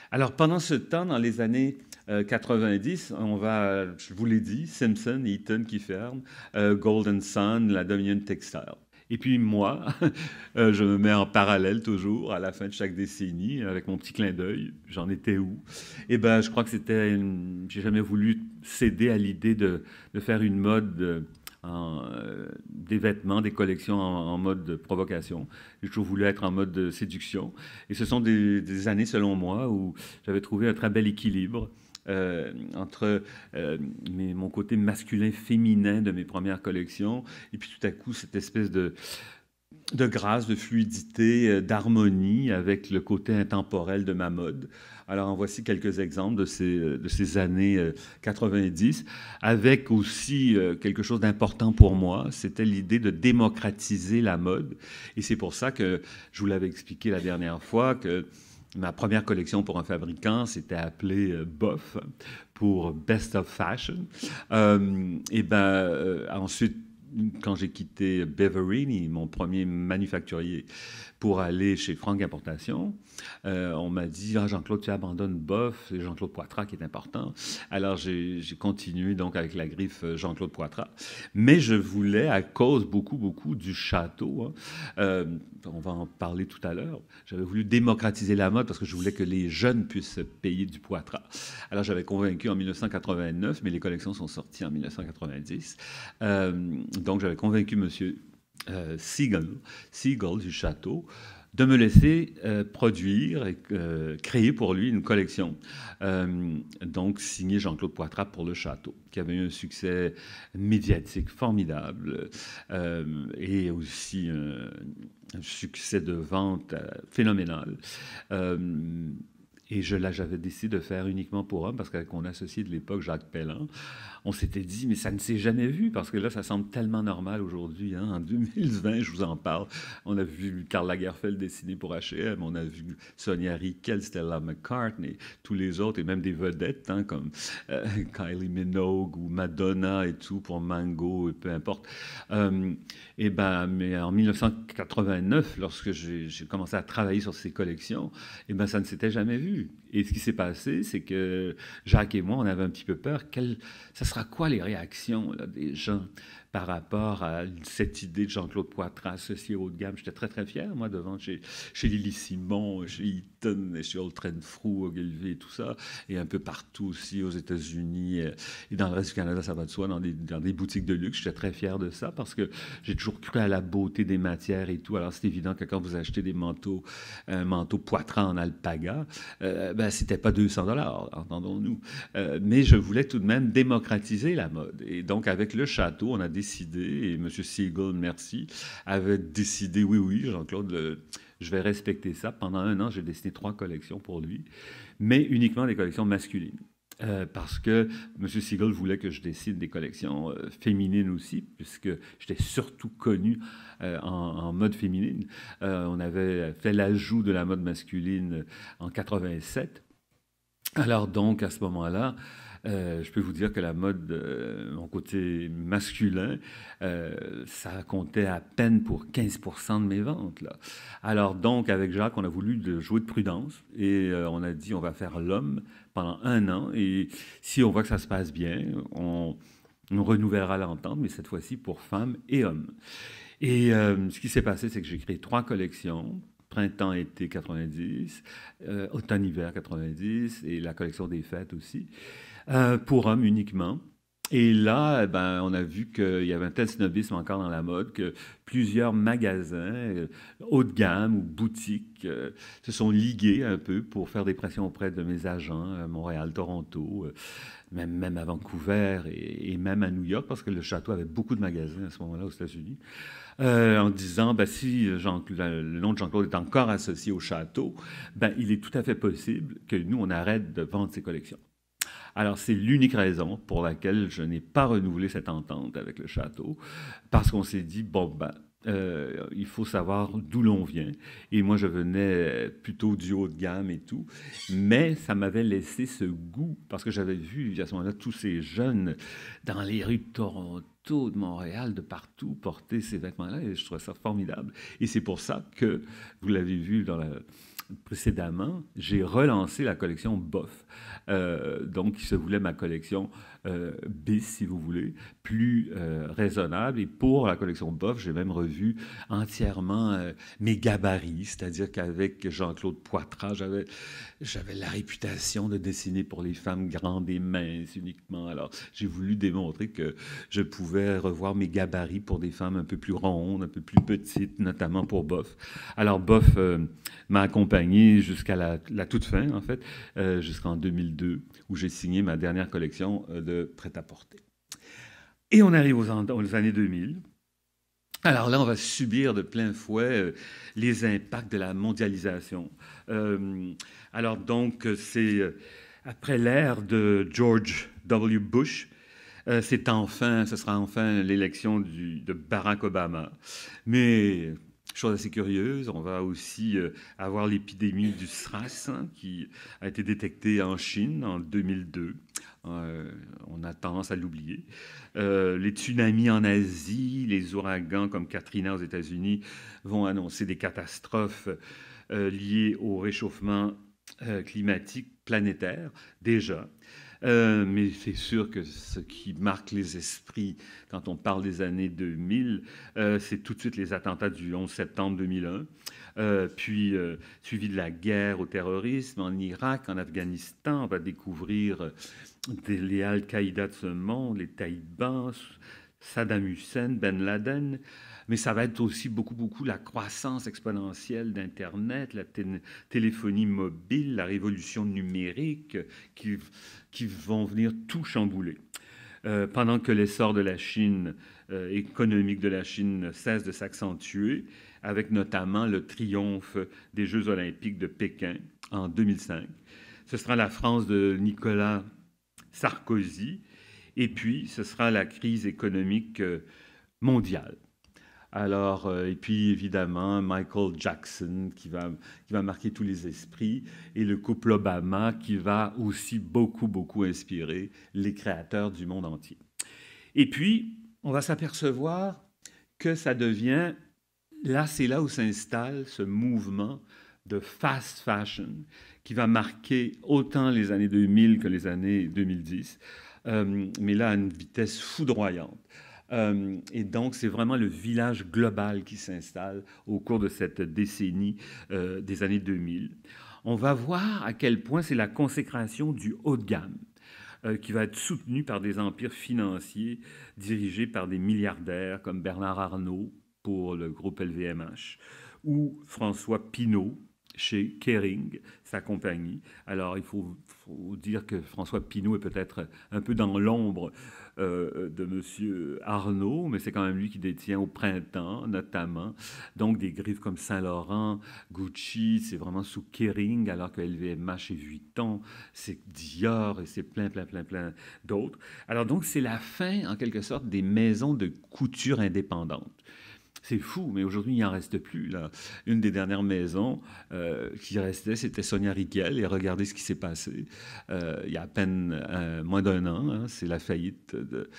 Alors, pendant ce temps, dans les années 90, on va, je vous l'ai dit, Simpson, Eaton qui ferme, Golden Sun, la Dominion Textile. Et puis moi, je me mets en parallèle toujours à la fin de chaque décennie avec mon petit clin d'œil. J'en étais où? Eh bien, je crois que c'était... J'ai jamais voulu céder à l'idée de faire une mode des vêtements, des collections en mode de provocation. J'ai toujours voulu être en mode de séduction. Et ce sont des années, selon moi, où j'avais trouvé un très bel équilibre entre mon côté masculin-féminin de mes premières collections, et puis tout à coup, cette espèce de grâce, de fluidité, d'harmonie avec le côté intemporel de ma mode. Alors, en voici quelques exemples de ces années 90, avec aussi quelque chose d'important pour moi, c'était l'idée de démocratiser la mode. Et c'est pour ça que je vous l'avais expliqué la dernière fois, que ma première collection pour un fabricant, c'était appelé BOF, pour Best of Fashion. Ensuite, quand j'ai quitté Beverini, mon premier manufacturier, pour aller chez Franck Importation, on m'a dit « Jean-Claude, tu abandonnes Boff, c'est Jean-Claude Poitras qui est important. » Alors, j'ai continué donc avec la griffe Jean-Claude Poitras. Mais je voulais, à cause beaucoup du château, on va en parler tout à l'heure, j'avais voulu démocratiser la mode parce que je voulais que les jeunes puissent payer du Poitras. Alors, j'avais convaincu en 1989, mais les collections sont sorties en 1990. Donc, j'avais convaincu monsieur Siegel du château de me laisser produire et créer pour lui une collection. Donc, signé Jean-Claude Poitras pour le château, qui avait eu un succès médiatique formidable et aussi un succès de vente phénoménal. Et j'avais décidé de faire uniquement pour hommes parce qu'avec mon associé de l'époque, Jacques Pellan, on s'était dit, mais ça ne s'est jamais vu parce que là, ça semble tellement normal aujourd'hui. Hein? En 2020, je vous en parle. On a vu Karl Lagerfeld dessiner pour H&M, on a vu Sonia Rykiel, Stella McCartney, tous les autres, et même des vedettes hein, comme Kylie Minogue ou Madonna et tout pour Mango, et peu importe. Mais en 1989, lorsque j'ai commencé à travailler sur ces collections, ça ne s'était jamais vu. Et ce qui s'est passé, c'est que Jacques et moi, on avait un petit peu peur. Ça sera quoi les réactions là, des gens par rapport à cette idée de Jean-Claude Poitras associé haut de gamme? J'étais très, très fier, moi, de vendre chez Lily Simon, chez Eaton, chez Old Trenfrew, Ogilvy et tout ça, et un peu partout aussi aux États-Unis et dans le reste du Canada, ça va de soi, dans des boutiques de luxe. J'étais très fier de ça parce que j'ai toujours cru à la beauté des matières et tout. Alors, c'est évident que quand vous achetez des manteaux, un manteau Poitras en alpaga, c'était pas 200 $, entendons-nous. Mais je voulais tout de même démocratiser la mode. Et donc, avec le château, on a décidé, et M. Siegel, merci, avait décidé, oui, Jean-Claude, je vais respecter ça. Pendant 1 an, j'ai dessiné 3 collections pour lui, mais uniquement des collections masculines. Parce que M. Siegel voulait que je dessine des collections féminines aussi, puisque j'étais surtout connu en mode féminine. On avait fait l'ajout de la mode masculine en 87. Alors donc, à ce moment-là, je peux vous dire que la mode, mon côté masculin, ça comptait à peine pour 15% de mes ventes, là. Alors donc, avec Jacques, on a voulu jouer de prudence et on a dit on va faire l'homme pendant 1 an et si on voit que ça se passe bien, on renouvellera l'entente, mais cette fois-ci pour femmes et hommes. Et ce qui s'est passé, c'est que j'ai créé 3 collections. Printemps-été 90, automne-hiver 90 et la collection des fêtes aussi, pour hommes uniquement. Et là, ben, on a vu qu'il y avait un tel snobisme encore dans la mode que plusieurs magasins haut de gamme ou boutiques se sont ligués un peu pour faire des pressions auprès de mes agents à Montréal, Toronto, même à Vancouver et même à New York, parce que le château avait beaucoup de magasins à ce moment-là aux États-Unis, en disant, ben, si le nom de Jean-Claude est encore associé au château, ben, il est tout à fait possible que nous, on arrête de vendre ces collections. Alors, c'est l'unique raison pour laquelle je n'ai pas renouvelé cette entente avec le château, parce qu'on s'est dit, bon, ben, il faut savoir d'où l'on vient. Et moi, je venais plutôt du haut de gamme et tout. Mais ça m'avait laissé ce goût, parce que j'avais vu à ce moment-là tous ces jeunes dans les rues de Toronto, de Montréal, de partout, porter ces vêtements-là. Et je trouvais ça formidable. Et c'est pour ça que, vous l'avez vu précédemment, j'ai relancé la collection Boff. Donc, qui se voulait ma collection bis, si vous voulez, plus raisonnable. Et pour la collection Boff, j'ai même revu entièrement mes gabarits, c'est-à-dire qu'avec Jean-Claude Poitras, j'avais la réputation de dessiner pour les femmes grandes et minces uniquement. Alors, j'ai voulu démontrer que je pouvais revoir mes gabarits pour des femmes un peu plus rondes, un peu plus petites, notamment pour Boff. Alors, Boff m'a accompagné jusqu'à la toute fin, en fait, jusqu'en 2002, où j'ai signé ma dernière collection de prêt-à-porter. Et on arrive aux années 2000. Alors là, on va subir de plein fouet les impacts de la mondialisation. Alors donc, c'est après l'ère de George W. Bush, ce sera enfin l'élection de Barack Obama. Mais chose assez curieuse, on va aussi avoir l'épidémie du SRAS qui a été détectée en Chine en 2002. On a tendance à l'oublier. Les tsunamis en Asie, les ouragans comme Katrina aux États-Unis vont annoncer des catastrophes liées au réchauffement climatique planétaire, déjà. Mais c'est sûr que ce qui marque les esprits quand on parle des années 2000, c'est tout de suite les attentats du 11 septembre 2001, puis suivi de la guerre au terrorisme en Irak, en Afghanistan. On va découvrir les Al-Qaïda de ce monde, les talibans, Saddam Hussein, Ben Laden. Mais ça va être aussi beaucoup la croissance exponentielle d'Internet, la téléphonie mobile, la révolution numérique qui vont venir tout chambouler. Pendant que l'essor de la Chine, économique de la Chine, cesse de s'accentuer, avec notamment le triomphe des Jeux olympiques de Pékin en 2005. Ce sera la France de Nicolas Sarkozy, et puis ce sera la crise économique mondiale. Alors, et puis évidemment, Michael Jackson qui va marquer tous les esprits et le couple Obama qui va aussi beaucoup inspirer les créateurs du monde entier. Et puis, on va s'apercevoir que ça devient, là, c'est là où s'installe ce mouvement de fast fashion qui va marquer autant les années 2000 que les années 2010, mais là à une vitesse foudroyante. Et donc, c'est vraiment le village global qui s'installe au cours de cette décennie des années 2000. On va voir à quel point c'est la consécration du haut de gamme qui va être soutenu par des empires financiers dirigés par des milliardaires comme Bernard Arnault pour le groupe LVMH ou François Pinault chez Kering, sa compagnie. Alors, il faut dire que François Pinault est peut-être un peu dans l'ombre de M. Arnault, mais c'est quand même lui qui détient au Printemps, notamment. Donc, des griffes comme Saint-Laurent, Gucci, c'est vraiment sous Kering, alors que LVMH et Vuitton, c'est Dior et c'est plein d'autres. Alors, donc, c'est la fin, en quelque sorte, des maisons de couture indépendantes. C'est fou, mais aujourd'hui, il n'en reste plus. Là. Une des dernières maisons qui restait, c'était Sonia Rykiel. Et regardez ce qui s'est passé il y a à peine moins d'un an. Hein, c'est la faillite de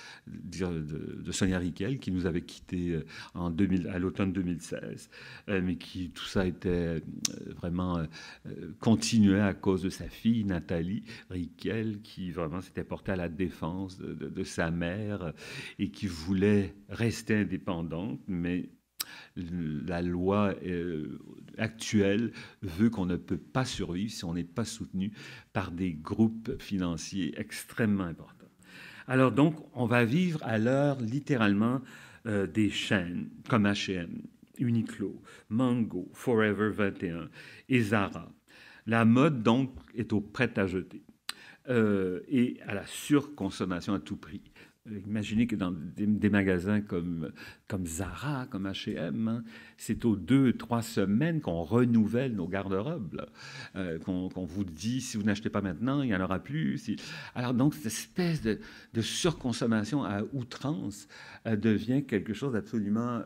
Sonia Rykiel qui nous avait quittés à l'automne 2016. Mais qui, tout ça était vraiment continué à cause de sa fille, Nathalie Rykiel, qui vraiment s'était portée à la défense de sa mère et qui voulait rester indépendante, mais la loi actuelle veut qu'on ne peut pas survivre si on n'est pas soutenu par des groupes financiers extrêmement importants. Alors donc, on va vivre à l'heure littéralement des chaînes comme H&M, Uniqlo, Mango, Forever 21 et Zara. La mode, donc, est au prêt-à-jeter et à la surconsommation à tout prix. Imaginez que dans des magasins comme Zara, comme H&M, hein, c'est aux 2-3 semaines qu'on renouvelle nos garde-robes, qu'on vous dit, si vous n'achetez pas maintenant, il n'y en aura plus. Alors donc, cette espèce de surconsommation à outrance devient quelque chose d'absolument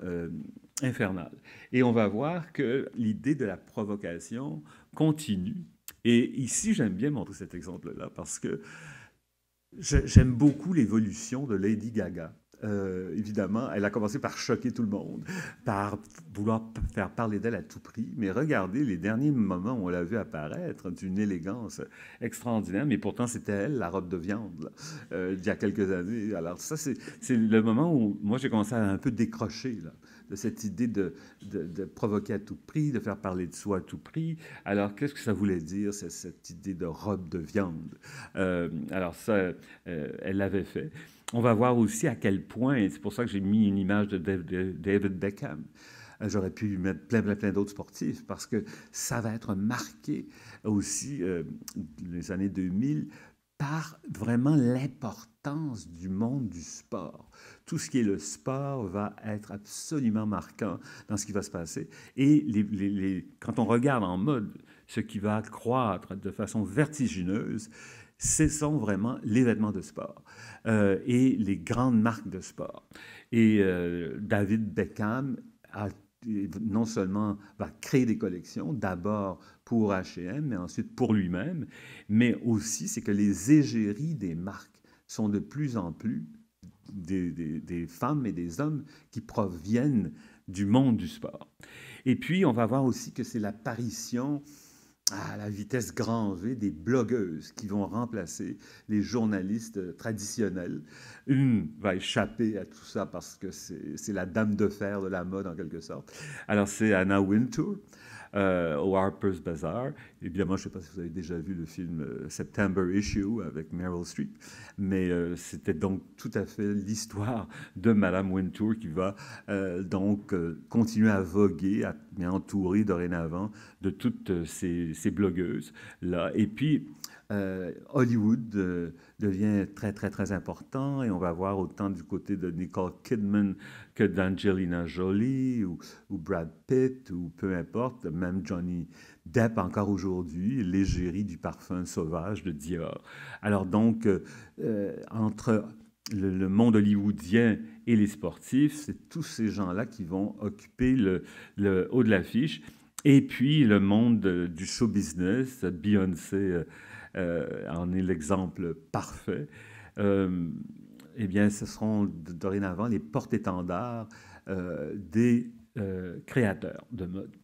infernal. Et on va voir que l'idée de la provocation continue. Et ici, j'aime bien montrer cet exemple-là parce que j'aime beaucoup l'évolution de Lady Gaga. Évidemment, elle a commencé par choquer tout le monde, par vouloir faire parler d'elle à tout prix. Mais regardez les derniers moments où on l'a vu apparaître d'une élégance extraordinaire. Mais pourtant, c'était elle, la robe de viande, là, il y a quelques années. Alors ça, c'est le moment où moi, j'ai commencé à un peu décrocher là, de cette idée de provoquer à tout prix, de faire parler de soi à tout prix. Alors, qu'est-ce que ça voulait dire, cette idée de robe de viande? Alors ça, elle l'avait fait. On va voir aussi à quel point, et c'est pour ça que j'ai mis une image de David Beckham. J'aurais pu mettre plein d'autres sportifs parce que ça va être marqué aussi les années 2000 par vraiment l'importance du monde du sport. Tout ce qui est le sport va être absolument marquant dans ce qui va se passer. Et quand on regarde en mode ce qui va croître de façon vertigineuse, ce sont vraiment les vêtements de sport et les grandes marques de sport. Et David Beckham non seulement va créer des collections, d'abord pour H&M, mais ensuite pour lui-même, mais aussi c'est que les égéries des marques sont de plus en plus des femmes et des hommes qui proviennent du monde du sport. Et puis, on va voir aussi que c'est l'apparition à la vitesse grand V des blogueuses qui vont remplacer les journalistes traditionnels. Une va échapper à tout ça parce que c'est la dame de fer de la mode en quelque sorte. Alors c'est Anna Wintour au Harper's Bazaar. Évidemment, je ne sais pas si vous avez déjà vu le film September Issue avec Meryl Streep, mais c'était donc tout à fait l'histoire de Madame Wintour qui va donc continuer à voguer, à m'entourer dorénavant de toutes ces blogueuses-là. Et puis, Hollywood devient très important et on va voir autant du côté de Nicole Kidman que d'Angelina Jolie ou Brad Pitt ou peu importe, même Johnny Depp encore aujourd'hui, l'égérie du parfum sauvage de Dior. Alors donc, entre le monde hollywoodien et les sportifs, c'est tous ces gens-là qui vont occuper le haut de l'affiche. Et puis, le monde du show business, Beyoncé en est l'exemple parfait. Eh bien, ce seront dorénavant les porte-étendards des créateurs de mode.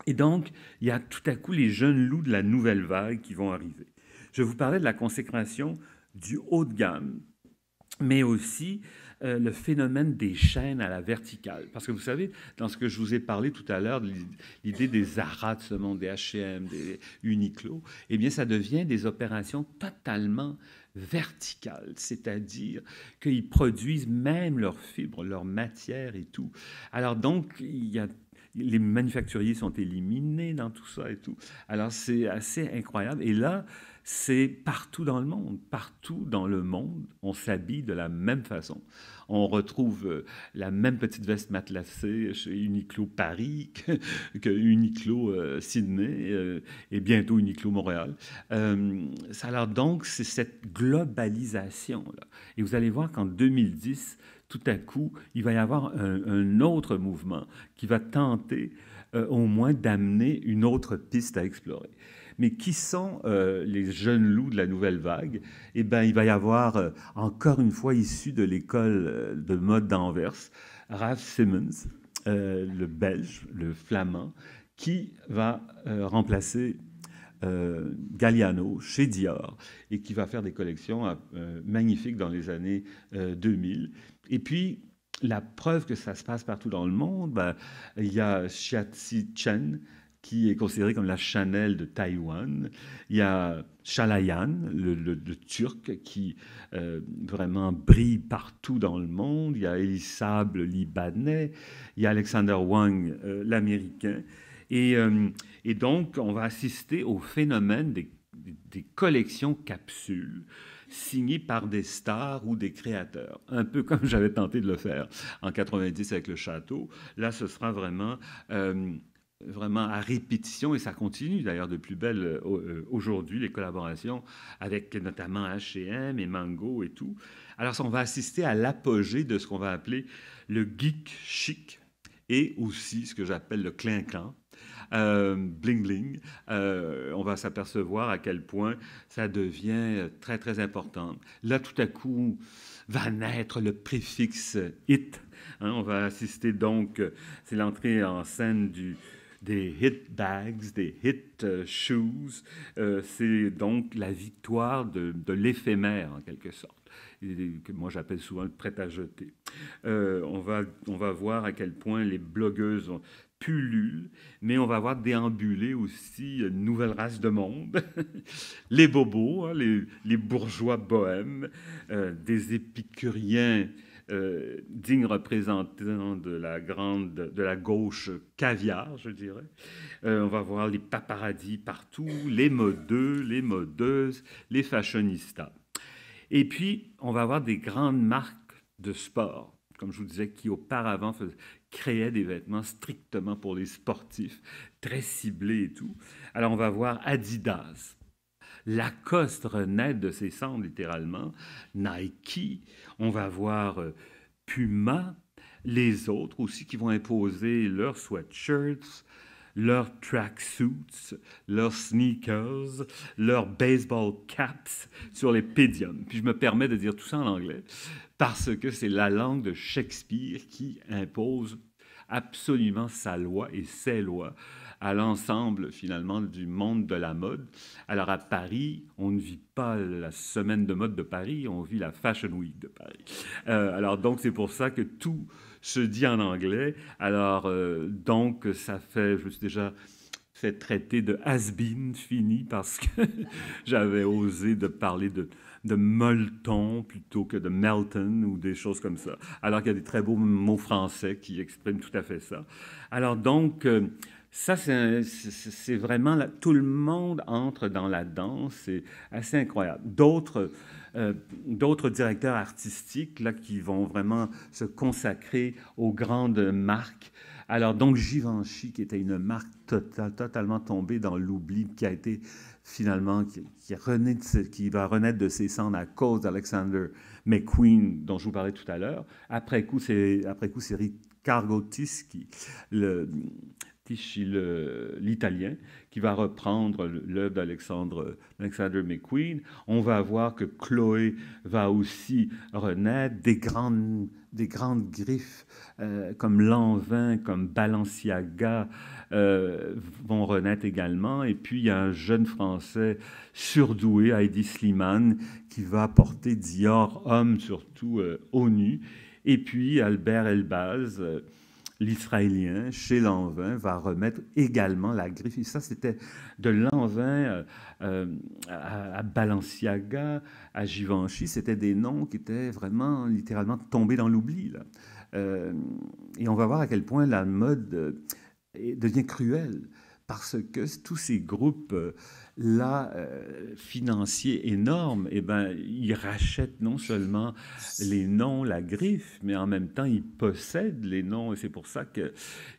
Et donc, il y a tout à coup les jeunes loups de la nouvelle vague qui vont arriver. Je vous parlais de la consécration du haut de gamme, mais aussi le phénomène des chaînes à la verticale. Parce que vous savez, dans ce que je vous ai parlé tout à l'heure, l'idée des Zara de ce monde, des H&M, des Uniqlo, eh bien, ça devient des opérations totalement verticales, c'est-à-dire qu'ils produisent même leurs fibres, leurs matières et tout. Alors donc, les manufacturiers sont éliminés dans tout ça et tout. Alors, c'est assez incroyable. Et là, c'est partout dans le monde. Partout dans le monde, on s'habille de la même façon. On retrouve la même petite veste matelassée chez Uniqlo Paris que Uniqlo Sydney et bientôt Uniqlo Montréal. Alors donc, c'est cette globalisation-là. Et vous allez voir qu'en 2010, tout à coup, il va y avoir un autre mouvement qui va tenter au moins d'amener une autre piste à explorer. Mais qui sont les jeunes loups de la nouvelle vague? Eh bien, il va y avoir, encore une fois, issu de l'école de mode d'Anvers, Ralph Simmons, le belge, le flamand, qui va remplacer Galliano chez Dior et qui va faire des collections magnifiques dans les années 2000. Et puis, la preuve que ça se passe partout dans le monde, ben, il y a Xiaozi Chen, qui est considéré comme la Chanel de Taïwan. Il y a Chalayan, le Turc, qui vraiment brille partout dans le monde. Il y a Elisab, le Libanais. Il y a Alexander Wang, l'Américain. Et donc, on va assister au phénomène des collections capsules signées par des stars ou des créateurs, un peu comme j'avais tenté de le faire en 90 avec le château. Là, ce sera vraiment à répétition, et ça continue d'ailleurs de plus belle aujourd'hui, les collaborations avec notamment H&M et Mango et tout. Alors, on va assister à l'apogée de ce qu'on va appeler le geek chic et aussi ce que j'appelle le clinquant. Bling bling, on va s'apercevoir à quel point ça devient très très important. Là, tout à coup, va naître le préfixe hit. On va assister donc, c'est l'entrée en scène des hit bags, des hit shoes. C'est donc la victoire de l'éphémère, en quelque sorte, que moi j'appelle souvent le prêt-à-jeter. On va voir à quel point les blogueuses pullulent, mais on va voir déambuler aussi une nouvelle race de monde, les bobos, hein, les bourgeois bohèmes, des épicuriens dignes représentants de la gauche caviar, je dirais. On va voir les paparazzis partout, les modeux, les modeuses, les fashionistas. Et puis, on va avoir des grandes marques de sport, comme je vous disais, qui auparavant créaient des vêtements strictement pour les sportifs, très ciblés et tout. Alors, on va voir Adidas, Lacoste renaître de ses cendres, littéralement, Nike, on va voir Puma, les autres aussi qui vont imposer leurs sweatshirts, leurs tracksuits, leurs sneakers, leurs baseball caps sur les pédiums. Puis je me permets de dire tout ça en anglais parce que c'est la langue de Shakespeare qui impose absolument sa loi et ses lois à l'ensemble, finalement, du monde de la mode. Alors, à Paris, on ne vit pas la semaine de mode de Paris, on vit la Fashion Week de Paris. Alors, donc, c'est pour ça que tout se dit en anglais. Alors, donc, ça fait, je me suis déjà fait traiter de has-been fini parce que j'avais osé de parler de molleton plutôt que de Melton ou des choses comme ça. Alors qu'il y a des très beaux mots français qui expriment tout à fait ça. Alors donc, ça, c'est vraiment... tout le monde entre dans la danse, c'est assez incroyable. D'autres directeurs artistiques là, qui vont vraiment se consacrer aux grandes marques. Alors donc Givenchy, qui était une marque totalement tombée dans l'oubli, qui a été finalement, qui va renaître de ses cendres à cause d'Alexander McQueen, dont je vous parlais tout à l'heure. Après coup, c'est Riccardo Tisci, l'Italien, qui va reprendre l'œuvre d'Alexander McQueen. On va voir que Chloé va aussi renaître, des grandes griffes comme Lanvin, comme Balenciaga vont renaître également. Et puis, il y a un jeune Français surdoué, Heidi Slimane, qui va porter Dior homme, surtout au nu. Et puis, Albert Elbaz, l'Israélien, chez Lanvin, va remettre également la griffe. Et ça, c'était de Lanvin à Balenciaga, à Givenchy. C'était des noms qui étaient vraiment, littéralement, tombés dans l'oubli. Et on va voir à quel point la mode devient cruelle. Parce que tous ces groupes-là, financiers énormes, eh ben, ils rachètent non seulement les noms, la griffe, mais en même temps, ils possèdent les noms. Et c'est pour ça qu'il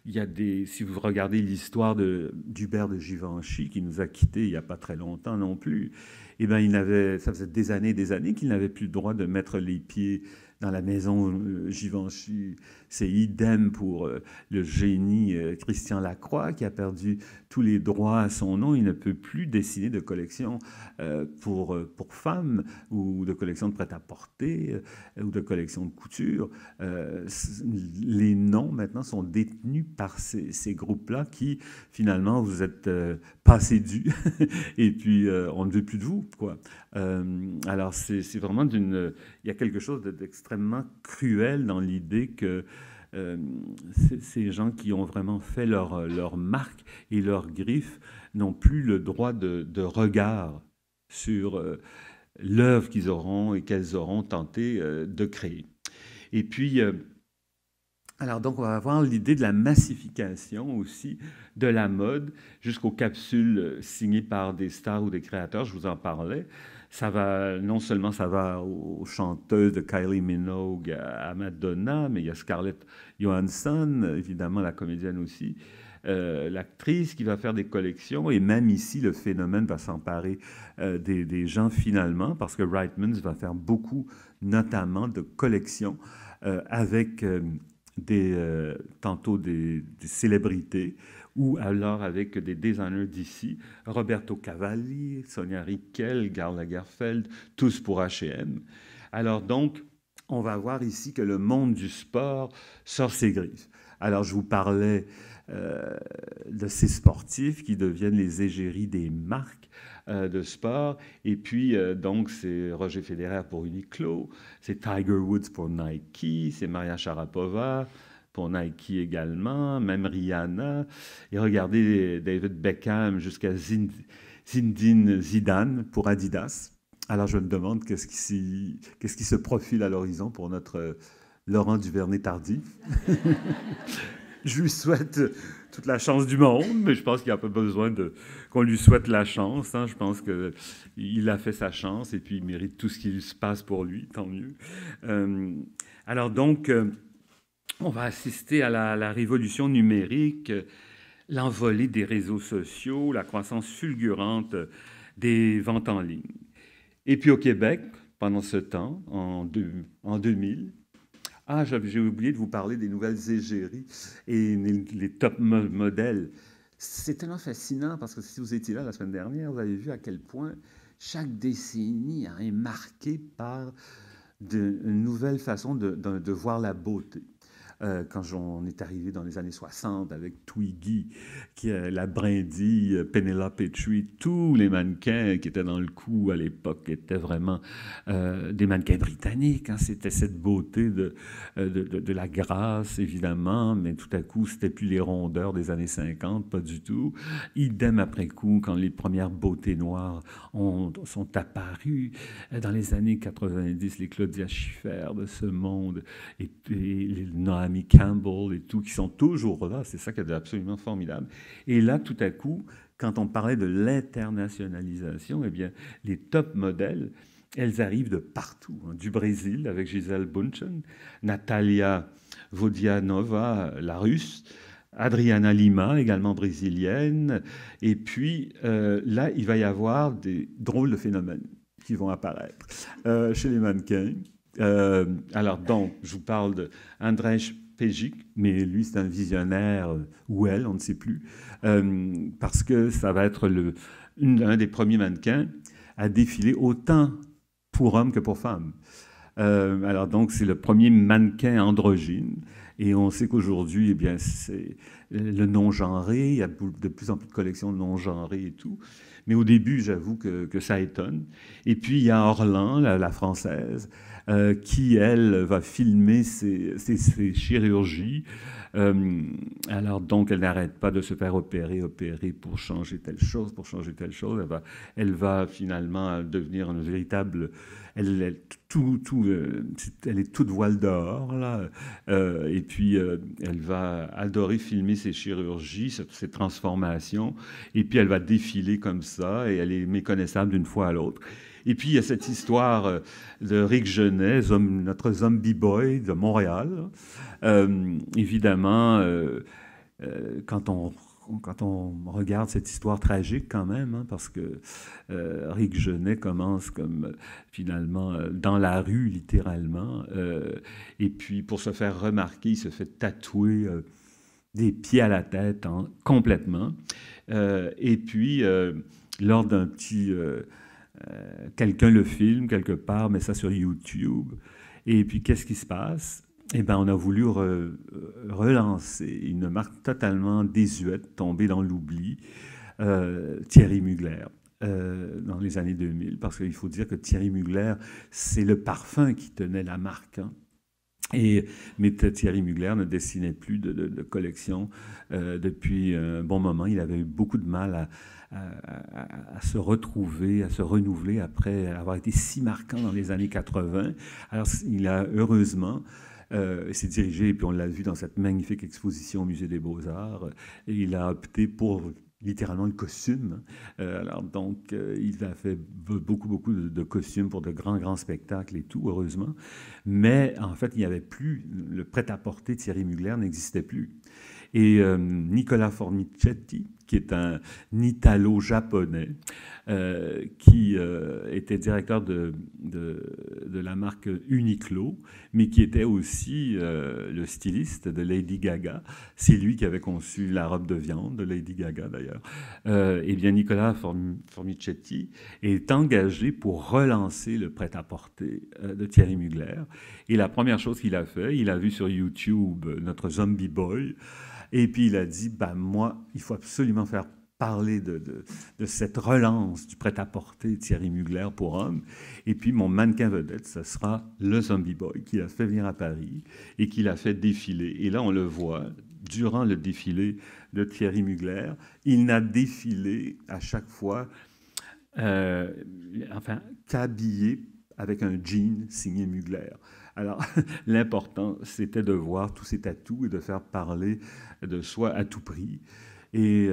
y a des... Si vous regardez l'histoire d'Hubert de Givenchy, qui nous a quittés il n'y a pas très longtemps non plus, eh ben, ça faisait des années qu'il n'avait plus le droit de mettre les pieds dans la maison Givenchy. C'est idem pour le génie Christian Lacroix, qui a perdu tous les droits à son nom. Il ne peut plus dessiner de collection pour femmes ou de collection de prêt-à-porter ou de collection de couture. Les noms maintenant sont détenus par ces groupes-là qui, finalement, vous êtes passés dû et puis on ne veut plus de vous, quoi. Alors, c'est vraiment il y a quelque chose d'extrêmement cruel dans l'idée que ces gens qui ont vraiment fait leur marque et leur griffe n'ont plus le droit de regard sur l'œuvre qu'ils auront et qu'elles auront tenté de créer. Et puis, alors donc, on va avoir l'idée de la massification aussi de la mode jusqu'aux capsules signées par des stars ou des créateurs, je vous en parlais. Ça va, non seulement ça va aux chanteuses de Kylie Minogue à Madonna, mais il y a Scarlett Johansson, évidemment la comédienne aussi, l'actrice qui va faire des collections, et même ici, le phénomène va s'emparer des gens finalement, parce que Reitmans va faire beaucoup, notamment de collections avec tantôt des célébrités, ou alors avec des designers d'ici, Roberto Cavalli, Sonia Rykiel, Karl Lagerfeld, tous pour H&M. Alors donc, on va voir ici que le monde du sport sort ses griffes. Alors, je vous parlais de ces sportifs qui deviennent les égéries des marques de sport. Et puis, donc, c'est Roger Federer pour Uniqlo, c'est Tiger Woods pour Nike, c'est Maria Sharapova pour Nike également, même Rihanna. Et regardez David Beckham jusqu'à Zinedine Zidane pour Adidas. Alors, je me demande qu'est-ce qui se profile à l'horizon pour notre Laurent Duvernay-Tardif. Je lui souhaite toute la chance du monde, mais je pense qu'il n'y a pas besoin qu'on lui souhaite la chance. Hein. Je pense qu'il a fait sa chance et puis il mérite tout ce qui se passe pour lui, tant mieux. Alors donc, on va assister à la révolution numérique, l'envolée des réseaux sociaux, la croissance fulgurante des ventes en ligne. Et puis au Québec, pendant ce temps, en 2000, j'ai oublié de vous parler des nouvelles égéries et les top modèles. C'est tellement fascinant parce que si vous étiez là la semaine dernière, vous avez vu à quel point chaque décennie est marquée par une nouvelle façon de voir la beauté. Quand on est arrivé dans les années 60 avec Twiggy, la brindille, Penelope Petrie, tous les mannequins qui étaient dans le coup à l'époque étaient vraiment des mannequins britanniques. Hein. C'était cette beauté de la grâce, évidemment, mais tout à coup, c'était plus les rondeurs des années 50, pas du tout. Idem après coup, quand les premières beautés noires sont apparues dans les années 90, les Claudia Schiffer de ce monde et les Naomi Campbell et tout, qui sont toujours là. C'est ça qui est absolument formidable. Et là, tout à coup, quand on parlait de l'internationalisation, eh bien, les top modèles, elles arrivent de partout. Hein. Du Brésil, avec Gisèle Bündchen, Natalia Vodianova, la russe, Adriana Lima, également brésilienne. Et puis, là, il va y avoir des drôles de phénomènes qui vont apparaître chez les mannequins. Alors, donc, je vous parle d'Andrzej Pejic, mais lui, c'est un visionnaire, ou elle, on ne sait plus, parce que ça va être un des premiers mannequins à défiler autant pour hommes que pour femmes. Alors, donc, c'est le premier mannequin androgyne, et on sait qu'aujourd'hui, eh bien, c'est le non-genré, il y a de plus en plus de collections non-genrées et tout. Mais au début, j'avoue que ça étonne. Et puis, il y a Orlan, la française, qui, elle, va filmer ses chirurgies. Alors, donc, elle n'arrête pas de se faire opérer pour changer telle chose, Elle va finalement devenir une véritable... Elle est toute voile dehors, là. Et puis, elle va adorer filmer ses chirurgies, ses transformations. Et puis, elle va défiler comme ça, et elle est méconnaissable d'une fois à l'autre. Et puis, il y a cette histoire de Rick Genet, notre zombie boy de Montréal. Évidemment, quand on quand on regarde cette histoire tragique quand même, hein, parce que Rick Genet commence comme finalement dans la rue littéralement, et puis pour se faire remarquer, il se fait tatouer des pieds à la tête complètement, et puis lors d'un petit... quelqu'un le filme quelque part, met ça sur YouTube, et puis qu'est-ce qui se passe? Eh bien, on a voulu relancer une marque totalement désuète, tombée dans l'oubli, Thierry Mugler, dans les années 2000. Parce qu'il faut dire que Thierry Mugler, c'est le parfum qui tenait la marque. Hein. Mais Thierry Mugler ne dessinait plus de collection depuis un bon moment. Il avait eu beaucoup de mal à se retrouver, à se renouveler après avoir été si marquant dans les années 80. Alors, il a heureusement... s'est dirigé, et puis on l'a vu dans cette magnifique exposition au Musée des Beaux-Arts, et il a opté pour littéralement le costume. Alors donc, il a fait beaucoup de costumes pour de grands spectacles et tout, heureusement. Mais en fait, il n'y avait plus, le prêt-à-porter Thierry Mugler n'existait plus. Et Nicola Formichetti, qui est un Italo-japonais, qui était directeur de la marque Uniqlo, mais qui était aussi le styliste de Lady Gaga. C'est lui qui avait conçu la robe de viande de Lady Gaga, d'ailleurs. Eh bien, Nicola Formichetti est engagé pour relancer le prêt-à-porter de Thierry Mugler. Et la première chose qu'il a fait, il a vu sur YouTube notre Zombie Boy, et puis il a dit, ben moi, il faut absolument faire parler de cette relance du prêt-à-porter Thierry Mugler pour hommes. Et puis mon mannequin vedette, ce sera le Zombie Boy qu'il a fait venir à Paris et qu'il a fait défiler. Et là, on le voit, durant le défilé de Thierry Mugler, il n'a défilé à chaque fois, qu'habillé avec un jean signé Mugler. Alors, l'important, c'était de voir tous ces tatous et de faire parler de soi à tout prix. Et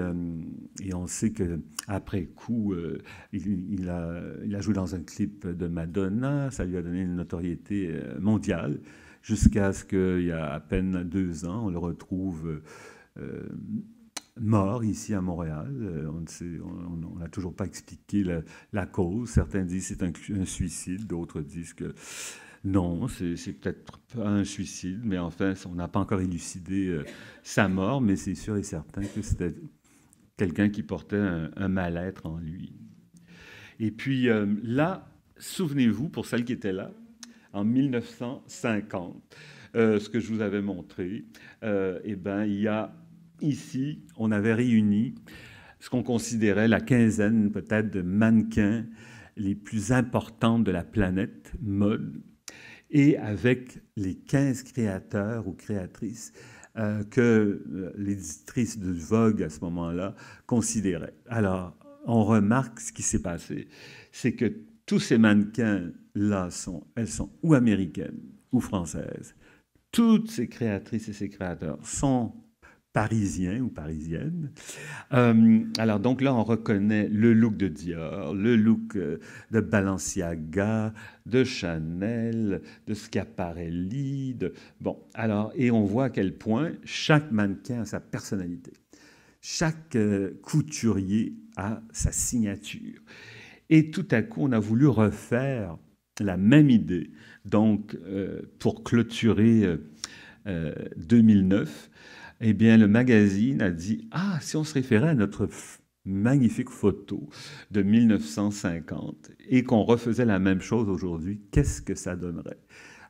on sait qu'après coup, il a joué dans un clip de Madonna. Ça lui a donné une notoriété mondiale, jusqu'à ce qu'il y a à peine 2 ans, on le retrouve mort ici à Montréal. On n'a toujours pas expliqué la cause. Certains disent que c'est un suicide, d'autres disent que non, c'est peut-être pas un suicide, mais enfin, on n'a pas encore élucidé sa mort, mais c'est sûr et certain que c'était quelqu'un qui portait un mal-être en lui. Et puis là, souvenez-vous, pour celles qui étaient là, en 1950, ce que je vous avais montré, eh bien, il y a ici, on avait réuni ce qu'on considérait la quinzaine peut-être de mannequins les plus importantes de la planète mode, et avec les 15 créateurs ou créatrices que l'éditrice de Vogue à ce moment-là considérait. Alors, on remarque ce qui s'est passé, c'est que tous ces mannequins-là, elles sont ou américaines ou françaises. Toutes ces créatrices et ces créateurs sont parisiens ou parisiennes. Alors donc là, on reconnaît le look de Dior, le look de Balenciaga, de Chanel, de Schiaparelli. Bon, alors, et on voit à quel point chaque mannequin a sa personnalité. Chaque couturier a sa signature. Et tout à coup, on a voulu refaire la même idée. Donc, pour clôturer 2009, eh bien, le magazine a dit « Ah, si on se référait à notre magnifique photo de 1950 et qu'on refaisait la même chose aujourd'hui, qu'est-ce que ça donnerait ?»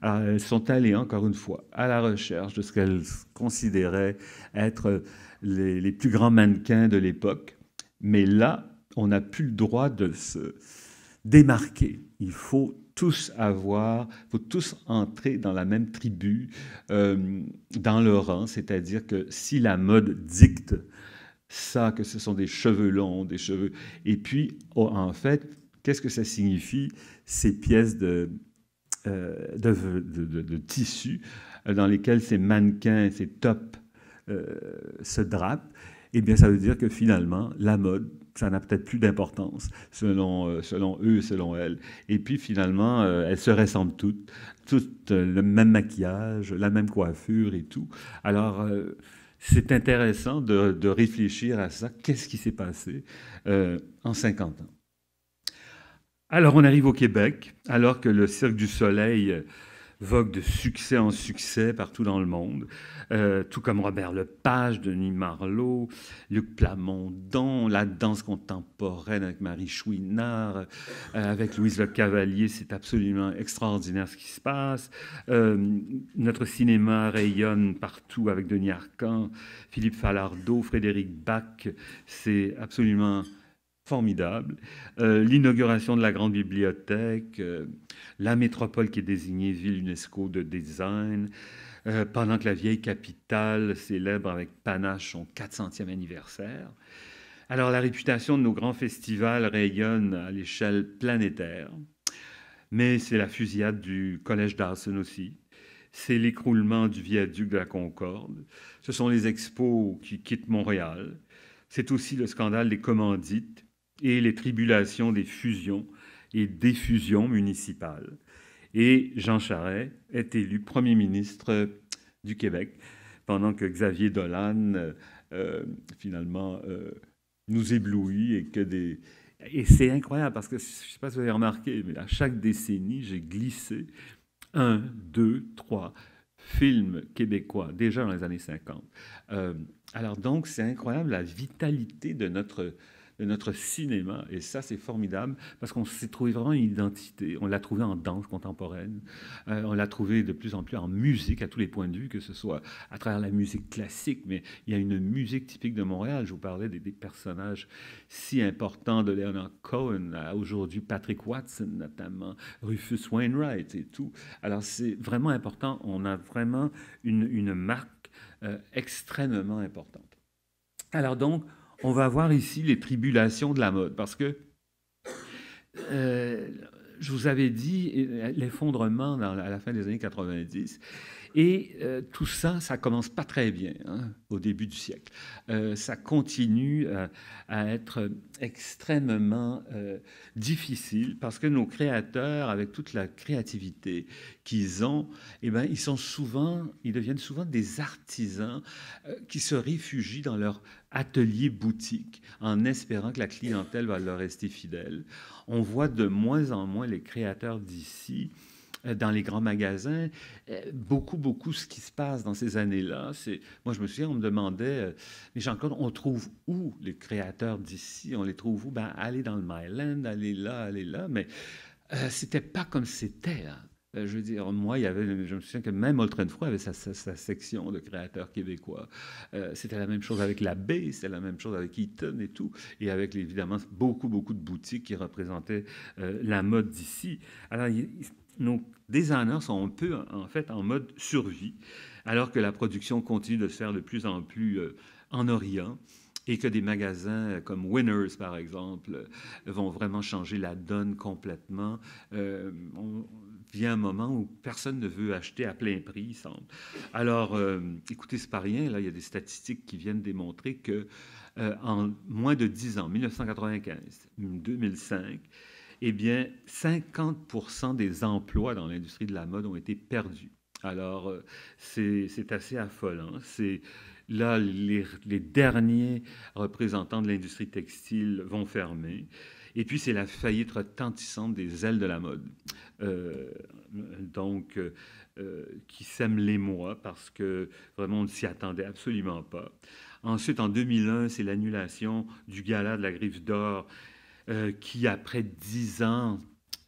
Alors, elles sont allées, encore une fois, à la recherche de ce qu'elles considéraient être les plus grands mannequins de l'époque. Mais là, on n'a plus le droit de se démarquer. Il faut tous entrer dans la même tribu, dans le rang, c'est-à-dire que si la mode dicte ça, que ce sont des cheveux longs, des cheveux... Et puis, en fait, qu'est-ce que ça signifie, ces pièces de tissu dans lesquelles ces mannequins, ces tops se drapent? Eh bien, ça veut dire que finalement, la mode, ça n'a peut-être plus d'importance selon eux et selon elles. Et puis finalement, elles se ressemblent toutes le même maquillage, la même coiffure et tout. Alors, c'est intéressant de réfléchir à ça. Qu'est-ce qui s'est passé en 50 ans? Alors, on arrive au Québec, alors que le Cirque du Soleil vogue de succès en succès partout dans le monde, tout comme Robert Lepage, Denis Marleau, Luc Plamondon, la danse contemporaine avec Marie Chouinard, avec Louise Le Cavalier, c'est absolument extraordinaire ce qui se passe. Notre cinéma rayonne partout avec Denis Arcand, Philippe Falardeau, Frédéric Bach, c'est absolument formidable. L'inauguration de la Grande Bibliothèque, la métropole qui est désignée ville UNESCO de design, pendant que la vieille capitale célèbre avec panache son 400e anniversaire. Alors la réputation de nos grands festivals rayonne à l'échelle planétaire, mais c'est la fusillade du Collège Dawson aussi. C'est l'écroulement du viaduc de la Concorde. Ce sont les expos qui quittent Montréal. C'est aussi le scandale des commandites et les tribulations des fusions et défusions municipales. Et Jean Charest est élu premier ministre du Québec, pendant que Xavier Dolan, finalement, nous éblouit et que des... Et c'est incroyable parce que, je ne sais pas si vous avez remarqué, mais à chaque décennie, j'ai glissé 1, 2, 3 films québécois, déjà dans les années 50. Alors donc, c'est incroyable la vitalité de notre cinéma. Et ça, c'est formidable parce qu'on s'est trouvé vraiment une identité. On l'a trouvé en danse contemporaine. On l'a trouvé de plus en plus en musique à tous les points de vue, que ce soit à travers la musique classique, mais il y a une musique typique de Montréal. Je vous parlais des personnages si importants de Leonard Cohen, à aujourd'hui Patrick Watson notamment, Rufus Wainwright et tout. Alors, c'est vraiment important. On a vraiment une marque extrêmement importante. Alors donc, on va voir ici les tribulations de la mode, parce que je vous avais dit l'effondrement à la fin des années 90, et tout ça, ça commence pas très bien au début du siècle. Ça continue à être extrêmement difficile, parce que nos créateurs, avec toute la créativité qu'ils ont, eh bien, ils deviennent souvent des artisans qui se réfugient dans leur atelier boutique en espérant que la clientèle va leur rester fidèle. On voit de moins en moins les créateurs d'ici dans les grands magasins. Beaucoup ce qui se passe dans ces années-là. Moi, je me souviens, on me demandait, mais Jean-Claude, on trouve où les créateurs d'ici? On les trouve où? Ben, allez dans le Myland, allez là, mais c'était pas comme c'était, là. Je veux dire, moi, je me souviens que même Oltrenfroy avait sa section de créateurs québécois. C'était la même chose avec la Baie, c'était la même chose avec Eaton et tout, et avec évidemment beaucoup de boutiques qui représentaient la mode d'ici. Alors, nos designers sont un peu, en fait, en mode survie, alors que la production continue de se faire de plus en plus en Orient, et que des magasins comme Winners, par exemple, vont vraiment changer la donne complètement. Vient un moment où personne ne veut acheter à plein prix, il semble. Alors, écoutez, c'est pas rien. Là, il y a des statistiques qui viennent démontrer que en moins de 10 ans, 1995, 2005, eh bien, 50% des emplois dans l'industrie de la mode ont été perdus. Alors, c'est assez affolant. Là, les derniers représentants de l'industrie textile vont fermer. Et puis, c'est la faillite retentissante des ailes de la mode. Qui sème l'émoi parce que vraiment, on ne s'y attendait absolument pas. Ensuite, en 2001, c'est l'annulation du gala de la Griffe d'Or qui, après 10 ans,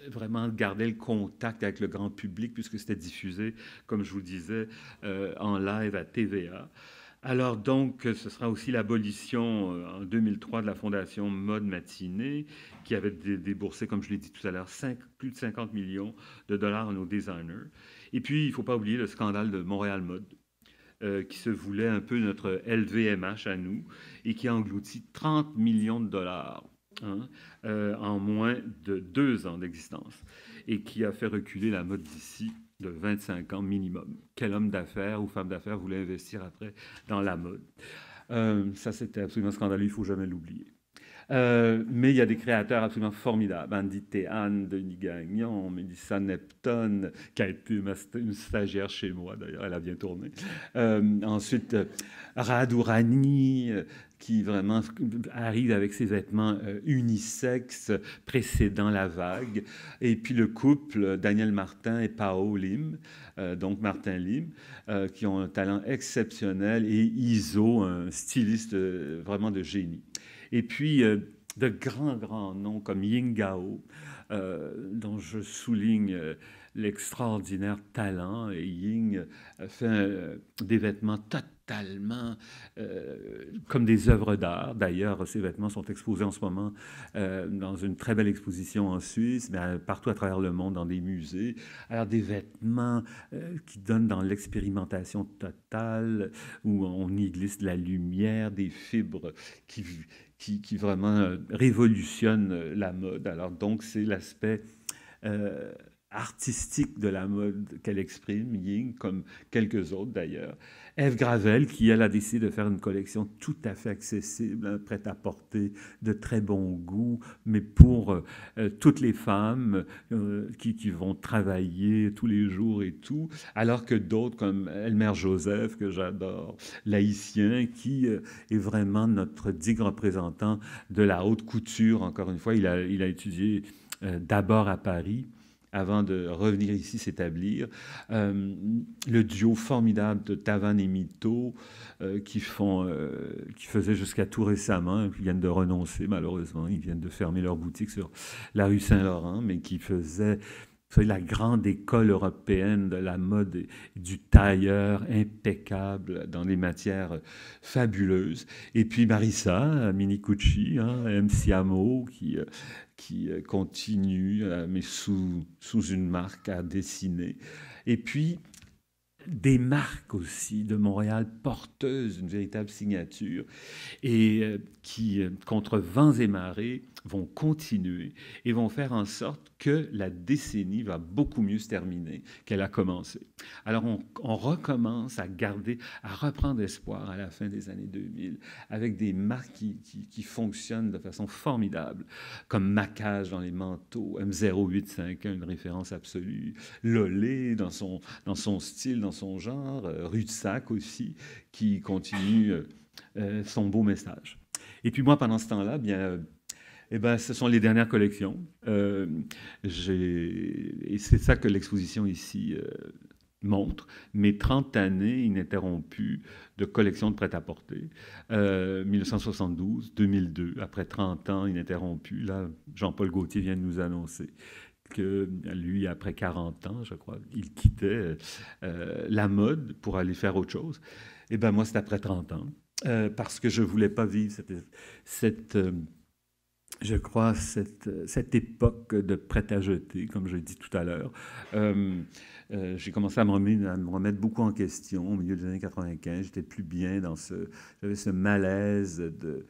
vraiment gardait le contact avec le grand public puisque c'était diffusé, comme je vous disais, en live à TVA. Alors donc, ce sera aussi l'abolition en 2003 de la Fondation Mode Matinée, qui avait déboursé, comme je l'ai dit tout à l'heure, plus de 50 millions de dollars à nos designers. Et puis, il ne faut pas oublier le scandale de Montréal Mode, qui se voulait un peu notre LVMH à nous, et qui a englouti 30 millions de dollars en moins de 2 ans d'existence, et qui a fait reculer la mode d'ici de 25 ans minimum. Quel homme d'affaires ou femme d'affaires voulait investir après dans la mode? Ça, c'était absolument scandaleux, il ne faut jamais l'oublier. Mais il y a des créateurs absolument formidables. Andy Tehan, Denis Gagnon, Mélissa Neptune, qui a été une stagiaire chez moi, d'ailleurs, elle a bien tourné. Ensuite, Radourani, qui vraiment arrive avec ses vêtements unisexes précédant la vague. Et puis le couple, Daniel Martin et Pao Lim, donc Martin Lim, qui ont un talent exceptionnel, et Iso, un styliste vraiment de génie. Et puis, de grands noms comme Ying Gao, dont je souligne l'extraordinaire talent. Et Ying fait des vêtements totalement comme des œuvres d'art. D'ailleurs, ces vêtements sont exposés en ce moment dans une très belle exposition en Suisse, mais partout à travers le monde, dans des musées. Alors, des vêtements qui donnent dans l'expérimentation totale, où on y glisse de la lumière, des fibres qui vraiment révolutionne la mode. Alors donc, c'est l'aspect artistique de la mode qu'elle exprime, Ying, comme quelques autres d'ailleurs. Ève Gravel, qui, elle, a décidé de faire une collection tout à fait accessible, hein, prête à porter, de très bon goût, mais pour toutes les femmes qui vont travailler tous les jours et tout, alors que d'autres, comme Elmer Joseph, que j'adore, l'haïtien, qui est vraiment notre digne représentant de la haute couture. Encore une fois, il a étudié d'abord à Paris, avant de revenir ici s'établir. Le duo formidable de Tavan et Mito, qui faisaient jusqu'à tout récemment, ils viennent de renoncer malheureusement, ils viennent de fermer leur boutique sur la rue Saint-Laurent, mais qui faisaient la grande école européenne de la mode et du tailleur impeccable dans des matières fabuleuses. Et puis Marissa Minicucci, hein, MC Amo, qui continue, mais sous une marque à dessiner. Et puis, des marques aussi de Montréal porteuses d'une véritable signature et qui, contre vents et marées, vont continuer et vont faire en sorte que la décennie va beaucoup mieux se terminer qu'elle a commencé. Alors, on recommence à reprendre espoir à la fin des années 2000 avec des marques qui fonctionnent de façon formidable, comme Macage dans les manteaux, M0851, une référence absolue, Lolé dans son style, dans son genre, Rudsac aussi, qui continue son beau message. Et puis moi, pendant ce temps-là, bien... ce sont les dernières collections. Et c'est ça que l'exposition ici montre. Mes 30 années ininterrompues de collection de prêt-à-porter. 1972, 2002, après 30 ans ininterrompus. Là, Jean-Paul Gaultier vient de nous annoncer que lui, après 40 ans, je crois, il quittait la mode pour aller faire autre chose. Et bien, moi, c'est après 30 ans. Parce que je ne voulais pas vivre cette époque de prêt-à-jeter, comme je l'ai dit tout à l'heure. J'ai commencé à me remettre beaucoup en question au milieu des années 95. J'étais plus bien j'avais ce malaise de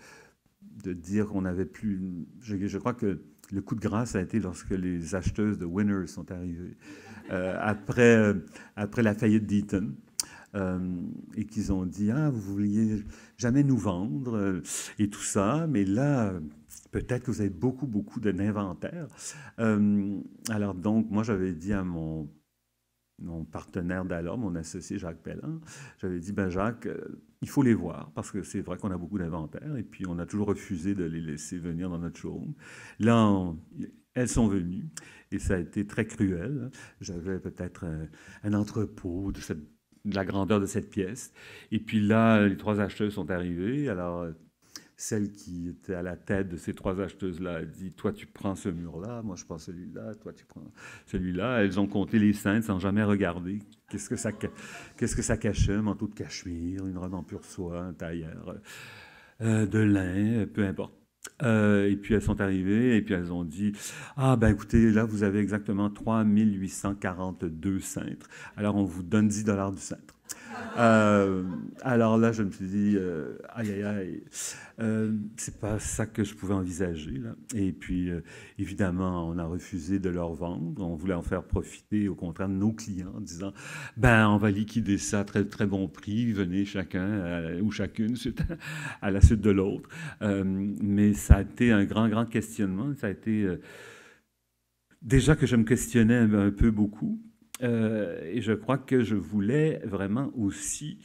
dire qu'on n'avait plus... Je crois que le coup de grâce a été lorsque les acheteuses de Winners sont arrivées après la faillite d'Eaton. Et qu'ils ont dit « Ah, vous vouliez jamais nous vendre et tout ça, mais là, peut-être que vous avez beaucoup d'inventaire. » Alors donc, moi, j'avais dit à mon partenaire d'alors, mon associé Jacques Pellan, j'avais dit « Ben Jacques, il faut les voir, parce que c'est vrai qu'on a beaucoup d'inventaire, et puis on a toujours refusé de les laisser venir dans notre showroom. » Là, elles sont venues, et ça a été très cruel. J'avais peut-être un entrepôt de la grandeur de cette pièce. Et puis là, les 3 acheteuses sont arrivées. Alors, celle qui était à la tête de ces 3 acheteuses-là a dit « Toi, tu prends ce mur-là, moi, je prends celui-là, toi, tu prends celui-là. » Elles ont compté les ceintes sans jamais regarder qu'est-ce que ça cachait, un manteau de cachemire, une robe en pur soie, un tailleur de lin, peu importe. Et puis elles sont arrivées et puis elles ont dit « Ah, ben écoutez, là, vous avez exactement 3 842 cintres. Alors, on vous donne $10 du cintre. » Alors là, je me suis dit, aïe, aïe, aïe, c'est pas ça que je pouvais envisager, là. Et puis, évidemment, on a refusé de leur vendre. On voulait en faire profiter, au contraire, de nos clients, en disant, ben, on va liquider ça à très, très bon prix. Venez chacun ou chacune à la suite de l'autre. Mais ça a été un grand, grand questionnement. Ça a été déjà que je me questionnais un peu beaucoup. Et je crois que je voulais vraiment aussi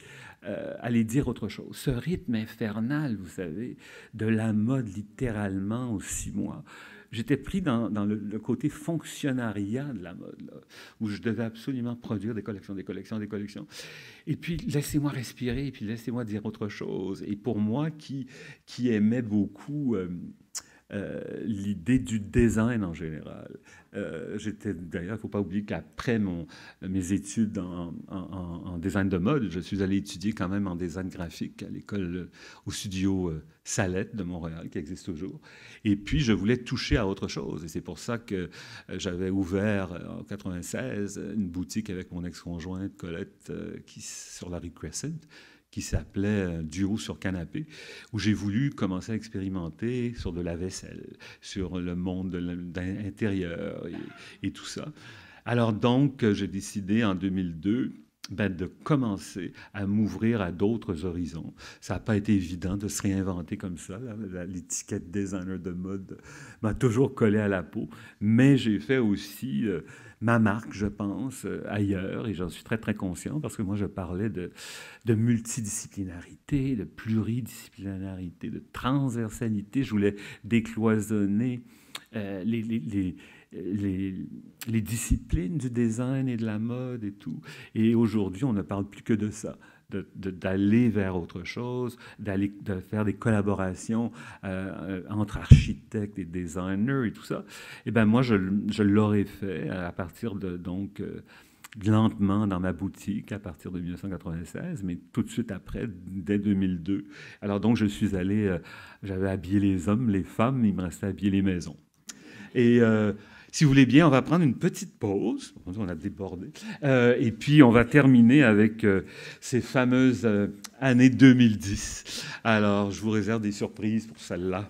aller dire autre chose. Ce rythme infernal, vous savez, de la mode littéralement aux 6 mois. J'étais pris dans le côté fonctionnariat de la mode, là, où je devais absolument produire des collections, des collections, des collections. Et puis, laissez-moi respirer, et puis laissez-moi dire autre chose. Et pour moi, qui aimait beaucoup l'idée du design en général. J'étais d'ailleurs, il ne faut pas oublier qu'après mes études en design de mode, je suis allé étudier quand même en design graphique à l'école, au studio Salette de Montréal, qui existe toujours. Et puis, je voulais toucher à autre chose. Et c'est pour ça que j'avais ouvert en 96 une boutique avec mon ex-conjointe Colette sur la rue Crescent, qui s'appelait Duo sur canapé, où j'ai voulu commencer à expérimenter sur de la vaisselle, sur le monde intérieur et tout ça. Alors donc, j'ai décidé en 2002 de commencer à m'ouvrir à d'autres horizons. Ça n'a pas été évident de se réinventer comme ça. L'étiquette designer de mode m'a toujours collé à la peau, mais j'ai fait aussi ma marque, je pense, ailleurs, et j'en suis très, très conscient, parce que moi, je parlais de multidisciplinarité, de pluridisciplinarité, de transversalité. Je voulais décloisonner les disciplines du design et de la mode et tout. Et aujourd'hui, on ne parle plus que de ça. D'aller vers autre chose, de faire des collaborations entre architectes et designers et tout ça. Eh bien, moi, je l'aurais fait à partir de, donc, lentement dans ma boutique à partir de 1996, mais tout de suite après, dès 2002. Alors donc, je suis allé, j'avais habillé les hommes, les femmes, il me restait à habiller les maisons. Et si vous voulez bien, on va prendre une petite pause. On a débordé. Et puis, on va terminer avec ces fameuses années 2010. Alors, je vous réserve des surprises pour celle-là.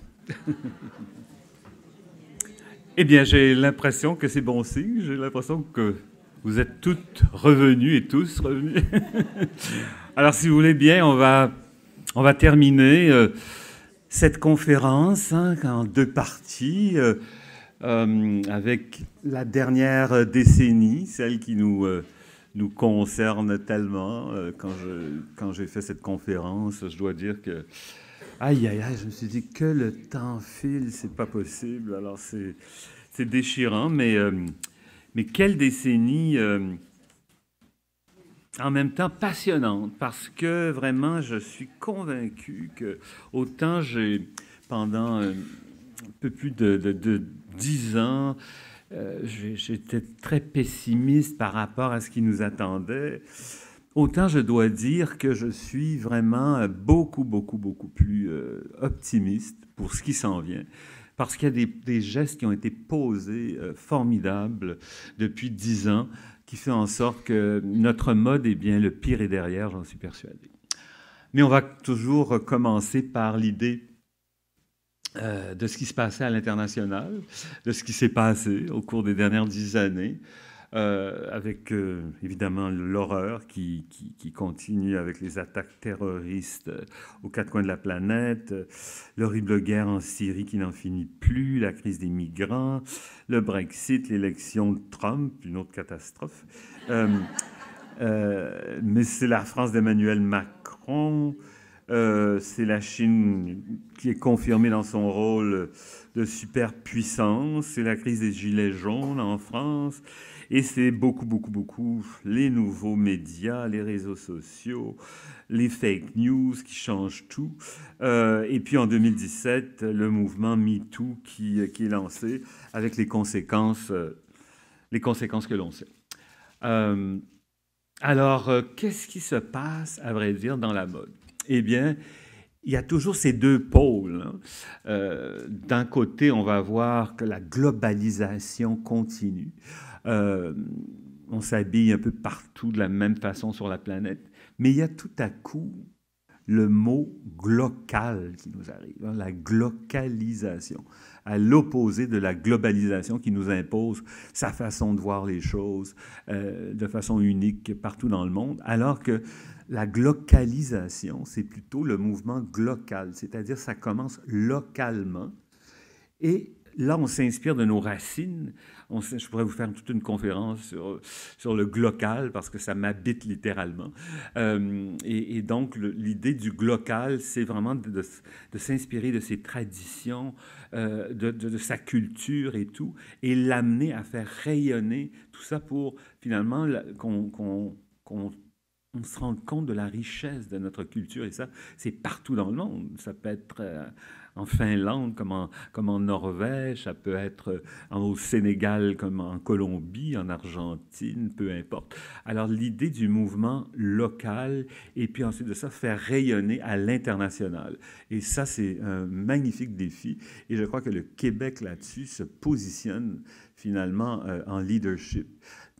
Eh bien, j'ai l'impression que c'est bon signe. J'ai l'impression que vous êtes toutes revenues et tous revenus. Alors, si vous voulez bien, on va terminer cette conférence en 2 parties. Avec la dernière décennie, celle qui nous concerne tellement. Quand j'ai fait cette conférence, je dois dire que, aïe, aïe, aïe, je me suis dit que le temps file, c'est pas possible. Alors, c'est déchirant, mais quelle décennie en même temps passionnante, parce que vraiment, je suis convaincu que autant j'ai, pendant un peu plus de 10 ans, j'étais très pessimiste par rapport à ce qui nous attendait. Autant je dois dire que je suis vraiment beaucoup, beaucoup, beaucoup plus optimiste pour ce qui s'en vient. Parce qu'il y a des gestes qui ont été posés formidables depuis 10 ans, qui fait en sorte que notre mode, eh bien, le pire est derrière, j'en suis persuadé. Mais on va toujours commencer par l'idée de ce qui se passait à l'international, de ce qui s'est passé au cours des dernières 10 années, avec évidemment l'horreur qui continue avec les attaques terroristes aux 4 coins de la planète, l'horrible guerre en Syrie qui n'en finit plus, la crise des migrants, le Brexit, l'élection de Trump, une autre catastrophe. Mais c'est la France d'Emmanuel Macron, c'est la Chine qui est confirmée dans son rôle de superpuissance, c'est la crise des gilets jaunes en France, et c'est beaucoup, beaucoup, beaucoup les nouveaux médias, les réseaux sociaux, les fake news qui changent tout. Et puis en 2017, le mouvement MeToo qui est lancé avec les conséquences que l'on sait. Alors, qu'est-ce qui se passe, à vrai dire, dans la mode? Eh bien, il y a toujours ces 2 pôles. D'un côté, on va voir que la globalisation continue. on s'habille un peu partout de la même façon sur la planète, mais il y a tout à coup le mot glocal qui nous arrive, hein, la glocalisation, à l'opposé de la globalisation qui nous impose sa façon de voir les choses de façon unique partout dans le monde, alors que la glocalisation, c'est plutôt le mouvement glocal, c'est-à-dire ça commence localement et là, on s'inspire de nos racines. Je pourrais vous faire toute une conférence sur le glocal, parce que ça m'habite littéralement. Et donc, l'idée du glocal, c'est vraiment de s'inspirer de ses traditions, de sa culture et tout, et l'amener à faire rayonner tout ça pour, finalement, qu'on se rende compte de la richesse de notre culture. Et ça, c'est partout dans le monde. Ça peut être en Finlande comme en Norvège, ça peut être au Sénégal comme en Colombie, en Argentine, peu importe. Alors, l'idée du mouvement local, et puis ensuite de ça, faire rayonner à l'international. Et ça, c'est un magnifique défi. Et je crois que le Québec, là-dessus, se positionne finalement en leadership,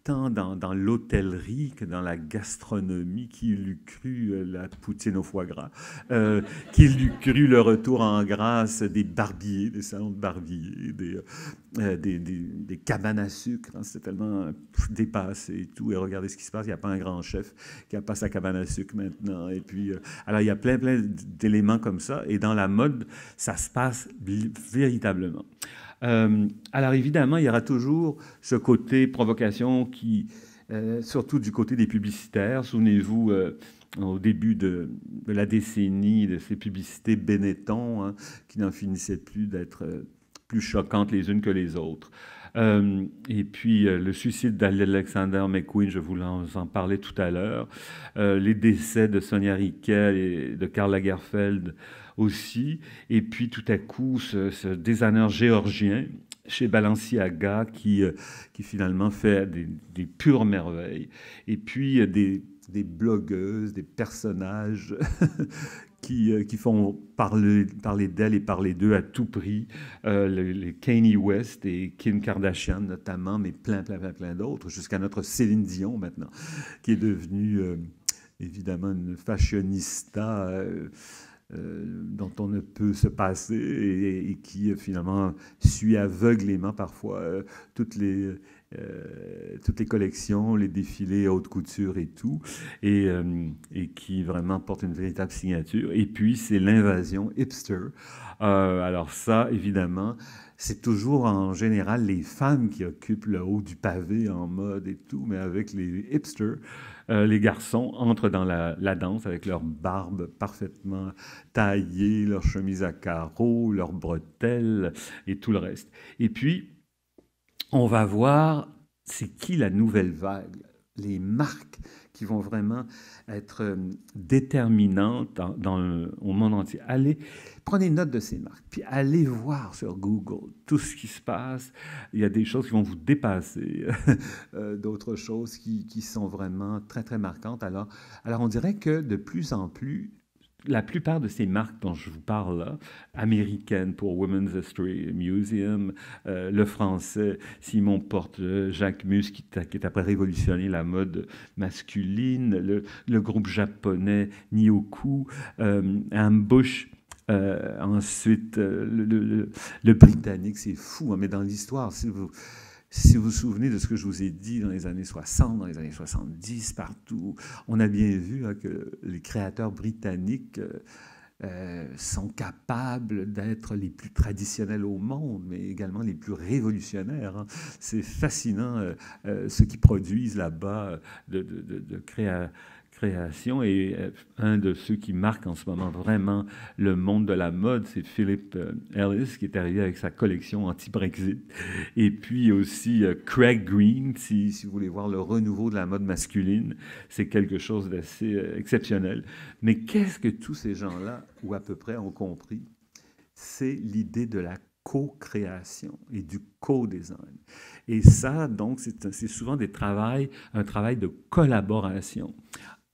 tant dans l'hôtellerie que dans la gastronomie. Qui l'eût cru la poutine au foie gras, qui l'eût cru le retour en grâce des barbiers, des salons de barbiers, des cabanes à sucre. Hein, c'est tellement dépassé et tout. Et regardez ce qui se passe, il n'y a pas un grand chef qui n'a pas sa cabane à sucre maintenant. Et puis, alors il y a plein d'éléments comme ça. Et dans la mode, ça se passe véritablement. Alors évidemment, il y aura toujours ce côté provocation qui, surtout du côté des publicitaires. Souvenez-vous, au début de la décennie, de ces publicités Benetton, hein, qui n'en finissaient plus d'être plus choquantes les unes que les autres. Et puis, le suicide d'Alexander McQueen, je vous en parlais tout à l'heure. Les décès de Sonia Rykiel et de Karl Lagerfeld aussi. Et puis, tout à coup, ce designer géorgien chez Balenciaga qui finalement fait des pures merveilles. Et puis, des blogueuses, des personnages qui font parler d'elle et parler d'eux à tout prix. Les Kanye West et Kim Kardashian notamment, mais plein d'autres, jusqu'à notre Céline Dion maintenant, qui est devenue évidemment une fashionista dont on ne peut se passer et qui finalement suit aveuglément parfois toutes les collections, les défilés haute couture et tout, et qui vraiment porte une véritable signature. Et puis, c'est l'invasion hipster. Alors ça, évidemment, c'est toujours en général les femmes qui occupent le haut du pavé en mode et tout, mais avec les hipsters, les garçons entrent dans la danse avec leur barbe parfaitement taillée, leur chemise à carreaux, leurs bretelles et tout le reste. Et puis, on va voir c'est qui la nouvelle vague, les marques qui vont vraiment être déterminantes au monde entier. Prenez note de ces marques, puis allez voir sur Google tout ce qui se passe. Il y a des choses qui vont vous dépasser, d'autres choses qui sont vraiment très marquantes. Alors, on dirait que de plus en plus, la plupart de ces marques dont je vous parle là, américaines pour Women's History Museum, le français Simon Porte, Jacques Mus qui est après révolutionné la mode masculine, le groupe japonais Nyoku, Ambush, ensuite le britannique, c'est fou, hein, mais dans l'histoire, si vous vous souvenez de ce que je vous ai dit dans les années 60, dans les années 70, partout, on a bien vu hein, que les créateurs britanniques sont capables d'être les plus traditionnels au monde, mais également les plus révolutionnaires. Hein. C'est fascinant ce qu'ils produisent là-bas de création. Et un de ceux qui marque en ce moment vraiment le monde de la mode, c'est Philip Ellis, qui est arrivé avec sa collection anti-Brexit. Et puis aussi Craig Green, si vous voulez voir le renouveau de la mode masculine, c'est quelque chose d'assez exceptionnel. Mais qu'est-ce que tous ces gens-là, ou à peu près, ont compris? C'est l'idée de la co-création et du co-design. Et ça, donc, c'est souvent un travail de collaboration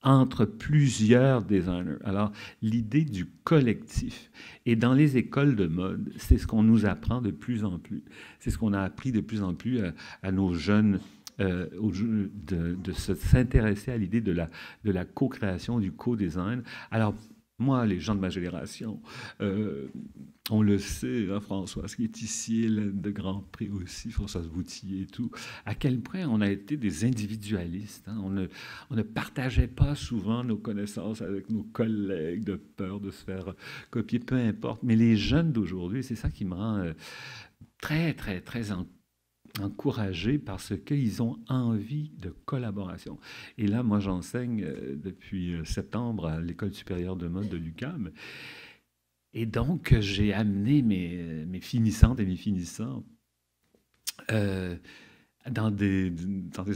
entre plusieurs designers. Alors, l'idée du collectif. Et dans les écoles de mode, c'est ce qu'on nous apprend de plus en plus. C'est ce qu'on a appris de plus en plus à nos jeunes de s'intéresser à l'idée de la co-création, du co-design. Alors, moi, les gens de ma génération, on le sait, hein, Françoise qui est ici, de Grand Prix aussi, Françoise Boutier et tout, à quel point on a été des individualistes. Hein. On ne partageait pas souvent nos connaissances avec nos collègues de peur de se faire copier, peu importe. Mais les jeunes d'aujourd'hui, c'est ça qui me rend très, très, très encouragés parce qu'ils ont envie de collaboration. Et là, moi, j'enseigne depuis septembre à l'École supérieure de mode de l'UQAM. Et donc, j'ai amené mes finissantes et mes finissants dans des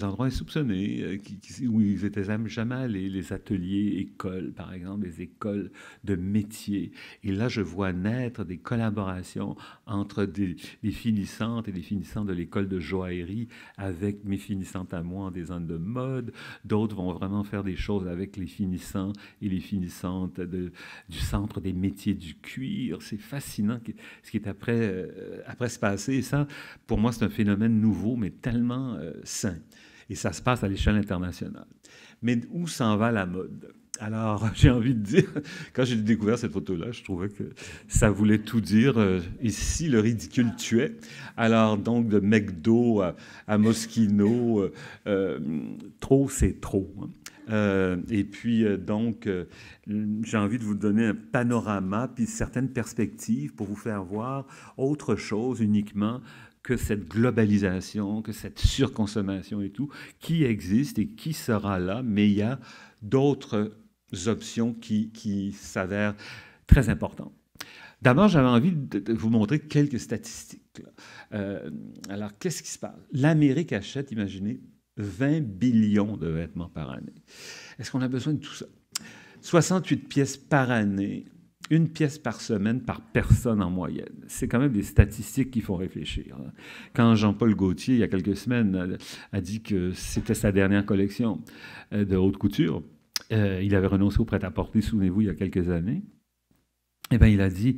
endroits insoupçonnés où ils n'étaient jamais allés, les ateliers, écoles, par exemple, les écoles de métiers. Et là, je vois naître des collaborations entre des finissantes et des finissants de l'école de joaillerie avec mes finissantes à moi en design de mode. D'autres vont vraiment faire des choses avec les finissants et les finissantes du Centre des métiers du cuir. C'est fascinant ce qui est après se passer. Et ça, pour moi, c'est un phénomène nouveau, mais tellement sain. Et ça se passe à l'échelle internationale. Mais où s'en va la mode? Alors, j'ai envie de dire, quand j'ai découvert cette photo-là, je trouvais que ça voulait tout dire. Ici, le ridicule tuait. Alors, donc, de McDo à Moschino, trop, c'est trop. Et puis, donc, j'ai envie de vous donner un panorama, puis certaines perspectives pour vous faire voir autre chose uniquement que cette globalisation, que cette surconsommation et tout, qui existe et qui sera là, mais il y a d'autres options qui s'avèrent très importantes. D'abord, j'avais envie de vous montrer quelques statistiques. Alors, qu'est-ce qui se passe? L'Amérique achète, imaginez, 20 billions de vêtements par année. Est-ce qu'on a besoin de tout ça? 68 pièces par année, une pièce par semaine par personne en moyenne. C'est quand même des statistiques qui font réfléchir. Quand Jean-Paul Gaultier, il y a quelques semaines, a dit que c'était sa dernière collection de haute couture, il avait renoncé au prêt-à-porter, souvenez-vous, il y a quelques années, eh bien, il a dit...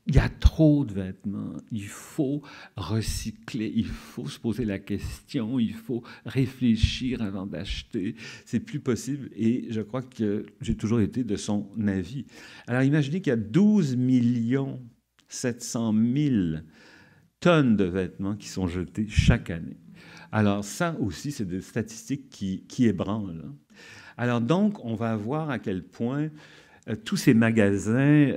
Il y a trop de vêtements, il faut recycler, il faut se poser la question, il faut réfléchir avant d'acheter. C'est plus possible et je crois que j'ai toujours été de son avis. Alors imaginez qu'il y a 12 700 000 tonnes de vêtements qui sont jetés chaque année. Alors ça aussi, c'est des statistiques qui ébranlent. Alors donc, on va voir à quel point... tous ces magasins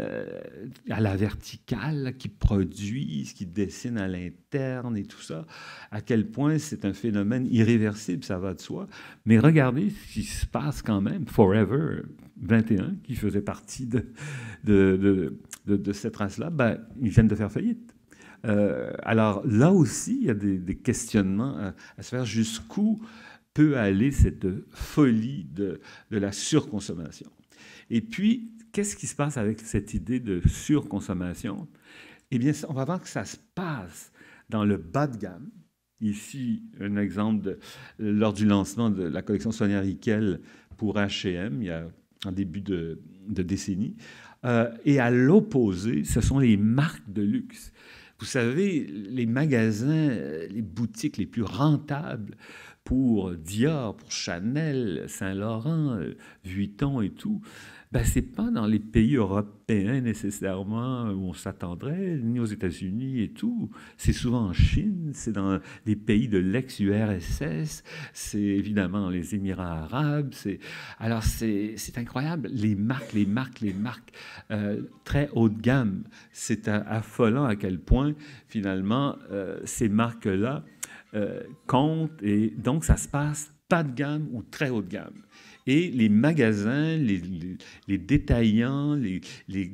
à la verticale qui produisent, qui dessinent à l'interne et tout ça, à quel point c'est un phénomène irréversible, ça va de soi. Mais regardez ce qui se passe quand même. Forever 21, qui faisait partie de cette race-là, ben, ils viennent de faire faillite. Alors là aussi, il y a des questionnements à se faire. Jusqu'où peut aller cette folie de la surconsommation? Et puis, qu'est-ce qui se passe avec cette idée de surconsommation? Eh bien, on va voir que ça se passe dans le bas de gamme. Ici, un exemple lors du lancement de la collection Sonia Rykiel pour H&M, il y a en début de décennie. Et à l'opposé, ce sont les marques de luxe. Vous savez, les magasins, les boutiques les plus rentables pour Dior, pour Chanel, Saint-Laurent, Vuitton et tout, ben, ce n'est pas dans les pays européens nécessairement où on s'attendrait, ni aux États-Unis et tout. C'est souvent en Chine, c'est dans les pays de l'ex-URSS, c'est évidemment dans les Émirats arabes. Alors, c'est incroyable. Les marques, très haut de gamme. C'est affolant à quel point, finalement, ces marques-là comptent. Et donc, ça se passe pas de gamme ou très haut de gamme. Et les magasins, les détaillants, les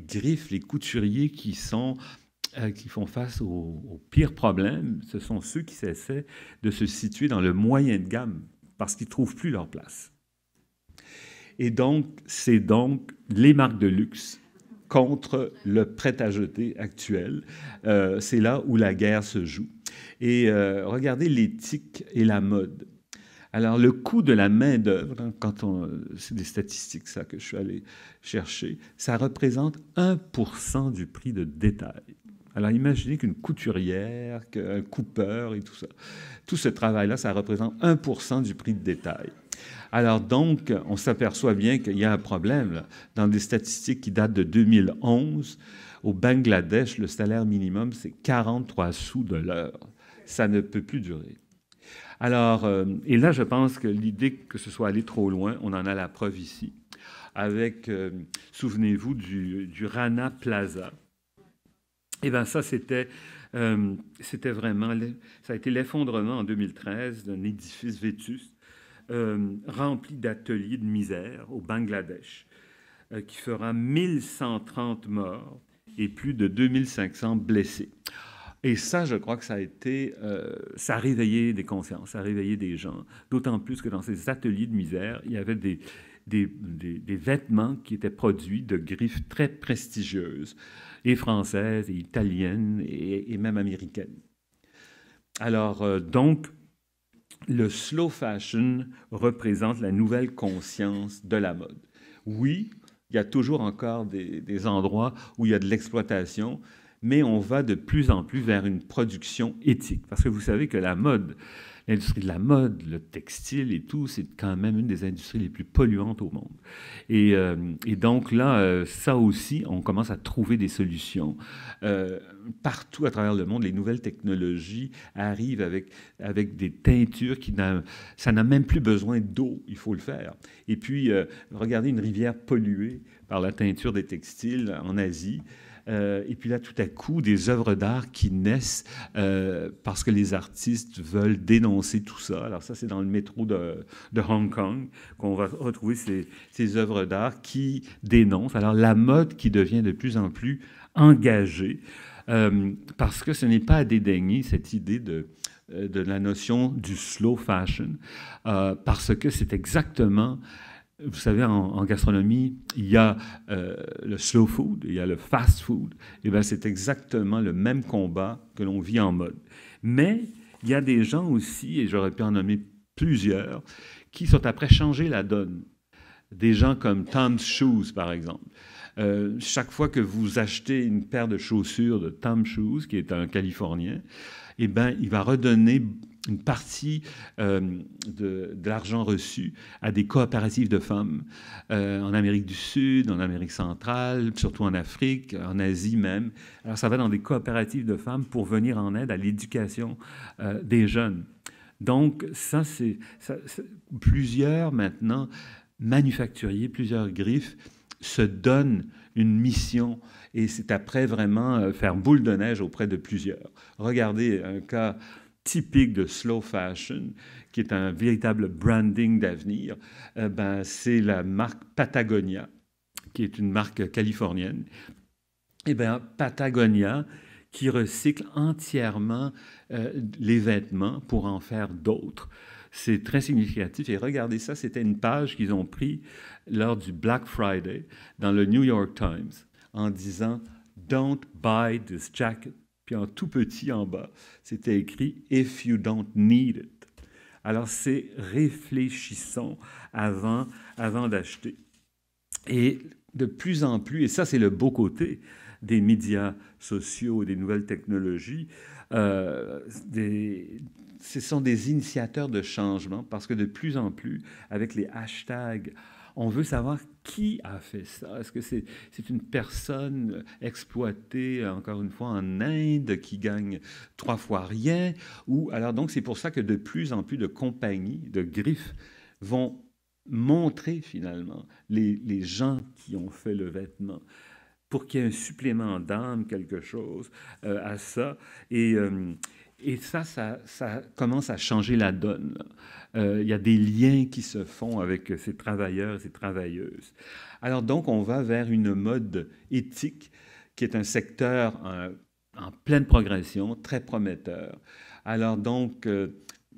griffes, les couturiers qui font face aux pires problèmes, ce sont ceux qui essaient de se situer dans le moyen de gamme parce qu'ils ne trouvent plus leur place. Et donc, c'est donc les marques de luxe contre le prêt-à-jeter actuel. C'est là où la guerre se joue. Et regardez l'éthique et la mode. Alors, le coût de la main-d'œuvre, c'est des statistiques, ça, que je suis allé chercher, ça représente 1% du prix de détail. Alors imaginez qu'une couturière, qu'un coupeur et tout ça. Tout ce travail-là, ça représente 1% du prix de détail. Alors donc, on s'aperçoit bien qu'il y a un problème là. Dans des statistiques qui datent de 2011, au Bangladesh, le salaire minimum, c'est 43 sous de l'heure. Ça ne peut plus durer. Alors, et là, je pense que l'idée que ce soit allé trop loin, on en a la preuve ici, avec, souvenez-vous, du Rana Plaza. Eh bien, ça, c'était vraiment, ça a été l'effondrement en 2013 d'un édifice vétuste rempli d'ateliers de misère au Bangladesh, qui fera 1130 morts et plus de 2500 blessés. Et ça, je crois que ça a réveillé des consciences, ça a réveillé des gens, d'autant plus que dans ces ateliers de misère, il y avait des vêtements qui étaient produits de griffes très prestigieuses, et françaises, et italiennes, et même américaines. Alors, donc, le slow fashion représente la nouvelle conscience de la mode. Oui, il y a toujours encore des endroits où il y a de l'exploitation, mais on va de plus en plus vers une production éthique. Parce que vous savez que la mode, l'industrie de la mode, le textile et tout, c'est quand même une des industries les plus polluantes au monde. Et donc là, ça aussi, on commence à trouver des solutions. Partout à travers le monde, les nouvelles technologies arrivent avec des teintures ça n'a même plus besoin d'eau, il faut le faire. Et puis, regardez une rivière polluée par la teinture des textiles en Asie. Et puis là, tout à coup, des œuvres d'art qui naissent parce que les artistes veulent dénoncer tout ça. Alors ça, c'est dans le métro de Hong Kong qu'on va retrouver ces œuvres d'art qui dénoncent. Alors la mode qui devient de plus en plus engagée parce que ce n'est pas à dédaigner cette idée de la notion du slow fashion parce que c'est exactement... Vous savez, en gastronomie, il y a le slow food, il y a le fast food. Et bien, c'est exactement le même combat que l'on vit en mode. Mais il y a des gens aussi, et j'aurais pu en nommer plusieurs, qui sont après changer la donne. Des gens comme Tom's Shoes, par exemple. Chaque fois que vous achetez une paire de chaussures de Tom Shoes, qui est un Californien, eh bien, il va redonner une partie de l'argent reçu à des coopératives de femmes en Amérique du Sud, en Amérique centrale, surtout en Afrique, en Asie même. Alors, ça va dans des coopératives de femmes pour venir en aide à l'éducation des jeunes. Donc, ça, c'est plusieurs, maintenant, manufacturiers, plusieurs griffes se donnent une mission et c'est après vraiment faire boule de neige auprès de plusieurs. Regardez un cas typique de slow fashion, qui est un véritable branding d'avenir, c'est la marque Patagonia, qui est une marque californienne. Eh bien, Patagonia, qui recycle entièrement les vêtements pour en faire d'autres. C'est très significatif. Et regardez ça, c'était une page qu'ils ont prise lors du Black Friday dans le New York Times en disant « Don't buy this jacket ». Puis en tout petit en bas, c'était écrit « If you don't need it ». Alors, c'est réfléchissons avant d'acheter. Et de plus en plus, et ça, c'est le beau côté des médias sociaux, des nouvelles technologies, ce sont des initiateurs de changement parce que de plus en plus, avec les hashtags, on veut savoir qui a fait ça. Est-ce que c'est une personne exploitée, encore une fois, en Inde qui gagne 3 fois rien? Ou alors donc c'est pour ça que de plus en plus de compagnies, de griffes, vont montrer finalement les gens qui ont fait le vêtement pour qu'il y ait un supplément d'âme, quelque chose à ça. Et ça commence à changer la donne. Il y a des liens qui se font avec ces travailleurs et ces travailleuses. Alors donc, on va vers une mode éthique qui est un secteur en pleine progression, très prometteur. Alors donc,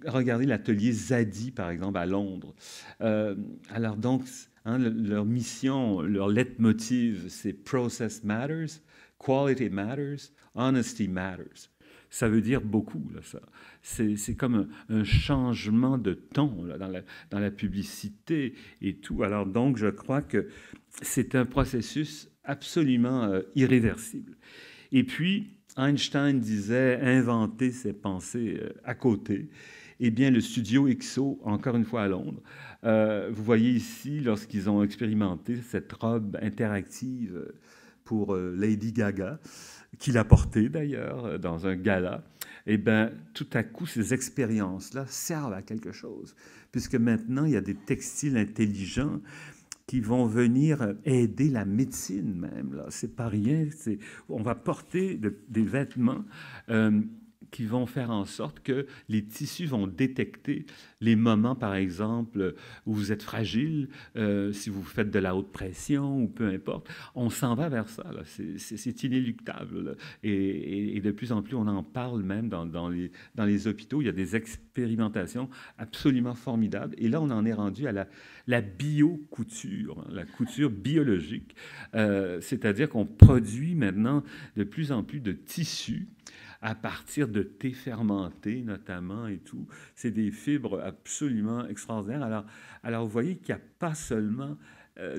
regardez l'atelier Zadie, par exemple, à Londres. Alors donc, leur mission, leur leitmotiv, c'est « Process matters, quality matters, honesty matters ». Ça veut dire beaucoup, là, ça. C'est comme un changement de ton là, dans la publicité et tout. Alors donc, je crois que c'est un processus absolument irréversible. Et puis, Einstein disait « inventer, c'est penser à côté ». Eh bien, le studio XO, encore une fois à Londres, vous voyez ici, lorsqu'ils ont expérimenté cette robe interactive pour Lady Gaga, qu'il a portée d'ailleurs dans un gala, eh bien, tout à coup, ces expériences-là servent à quelque chose, puisque maintenant, il y a des textiles intelligents qui vont venir aider la médecine même. Là, c'est pas rien. On va porter des vêtements qui vont faire en sorte que les tissus vont détecter les moments, par exemple, où vous êtes fragile, si vous faites de la haute pression ou peu importe. On s'en va vers ça. C'est inéluctable. Là. Et de plus en plus, on en parle même dans les hôpitaux. Il y a des expérimentations absolument formidables. Et là, on en est rendu à la biocouture, la couture biologique. C'est-à-dire qu'on produit maintenant de plus en plus de tissus à partir de thé fermenté notamment et tout. C'est des fibres absolument extraordinaires. Alors vous voyez qu'il n'y a pas seulement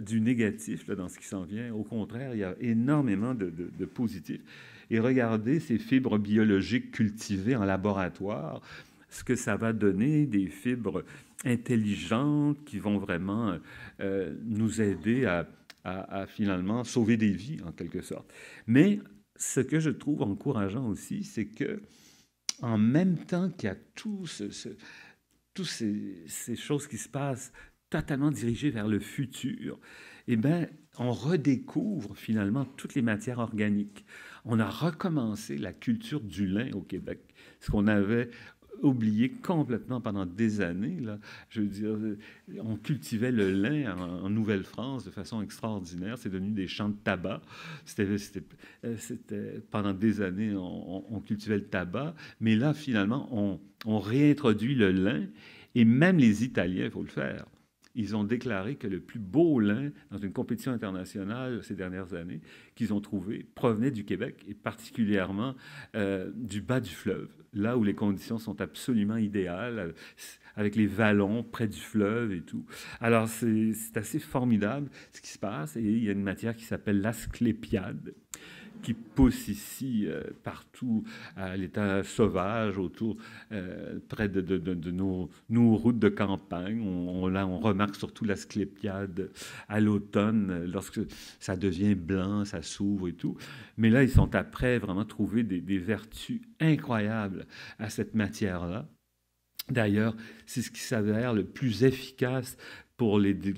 du négatif là, dans ce qui s'en vient. Au contraire, il y a énormément de positifs. Et regardez ces fibres biologiques cultivées en laboratoire, ce que ça va donner, des fibres intelligentes qui vont vraiment nous aider à finalement sauver des vies, en quelque sorte. Mais ce que je trouve encourageant aussi, c'est que en même temps qu'il y a toutes ces choses qui se passent totalement dirigées vers le futur, eh bien, on redécouvre finalement toutes les matières organiques. On a recommencé la culture du lin au Québec, ce qu'on avait oublié complètement pendant des années. Là. Je veux dire, on cultivait le lin en Nouvelle-France de façon extraordinaire. C'est devenu des champs de tabac. Pendant des années, on cultivait le tabac. Mais là, finalement, on réintroduit le lin. Et même les Italiens, il faut le faire. Ils ont déclaré que le plus beau lin dans une compétition internationale ces dernières années qu'ils ont trouvé provenait du Québec et particulièrement du bas du fleuve, là où les conditions sont absolument idéales, avec les vallons près du fleuve et tout. Alors c'est assez formidable ce qui se passe et il y a une matière qui s'appelle l'asclépiade qui pousse ici partout à l'état sauvage, autour, près de nos routes de campagne. Là, on remarque surtout l'asclépiade à l'automne, lorsque ça devient blanc, ça s'ouvre et tout. Mais là, ils sont après vraiment trouver des vertus incroyables à cette matière-là. D'ailleurs, c'est ce qui s'avère le plus efficace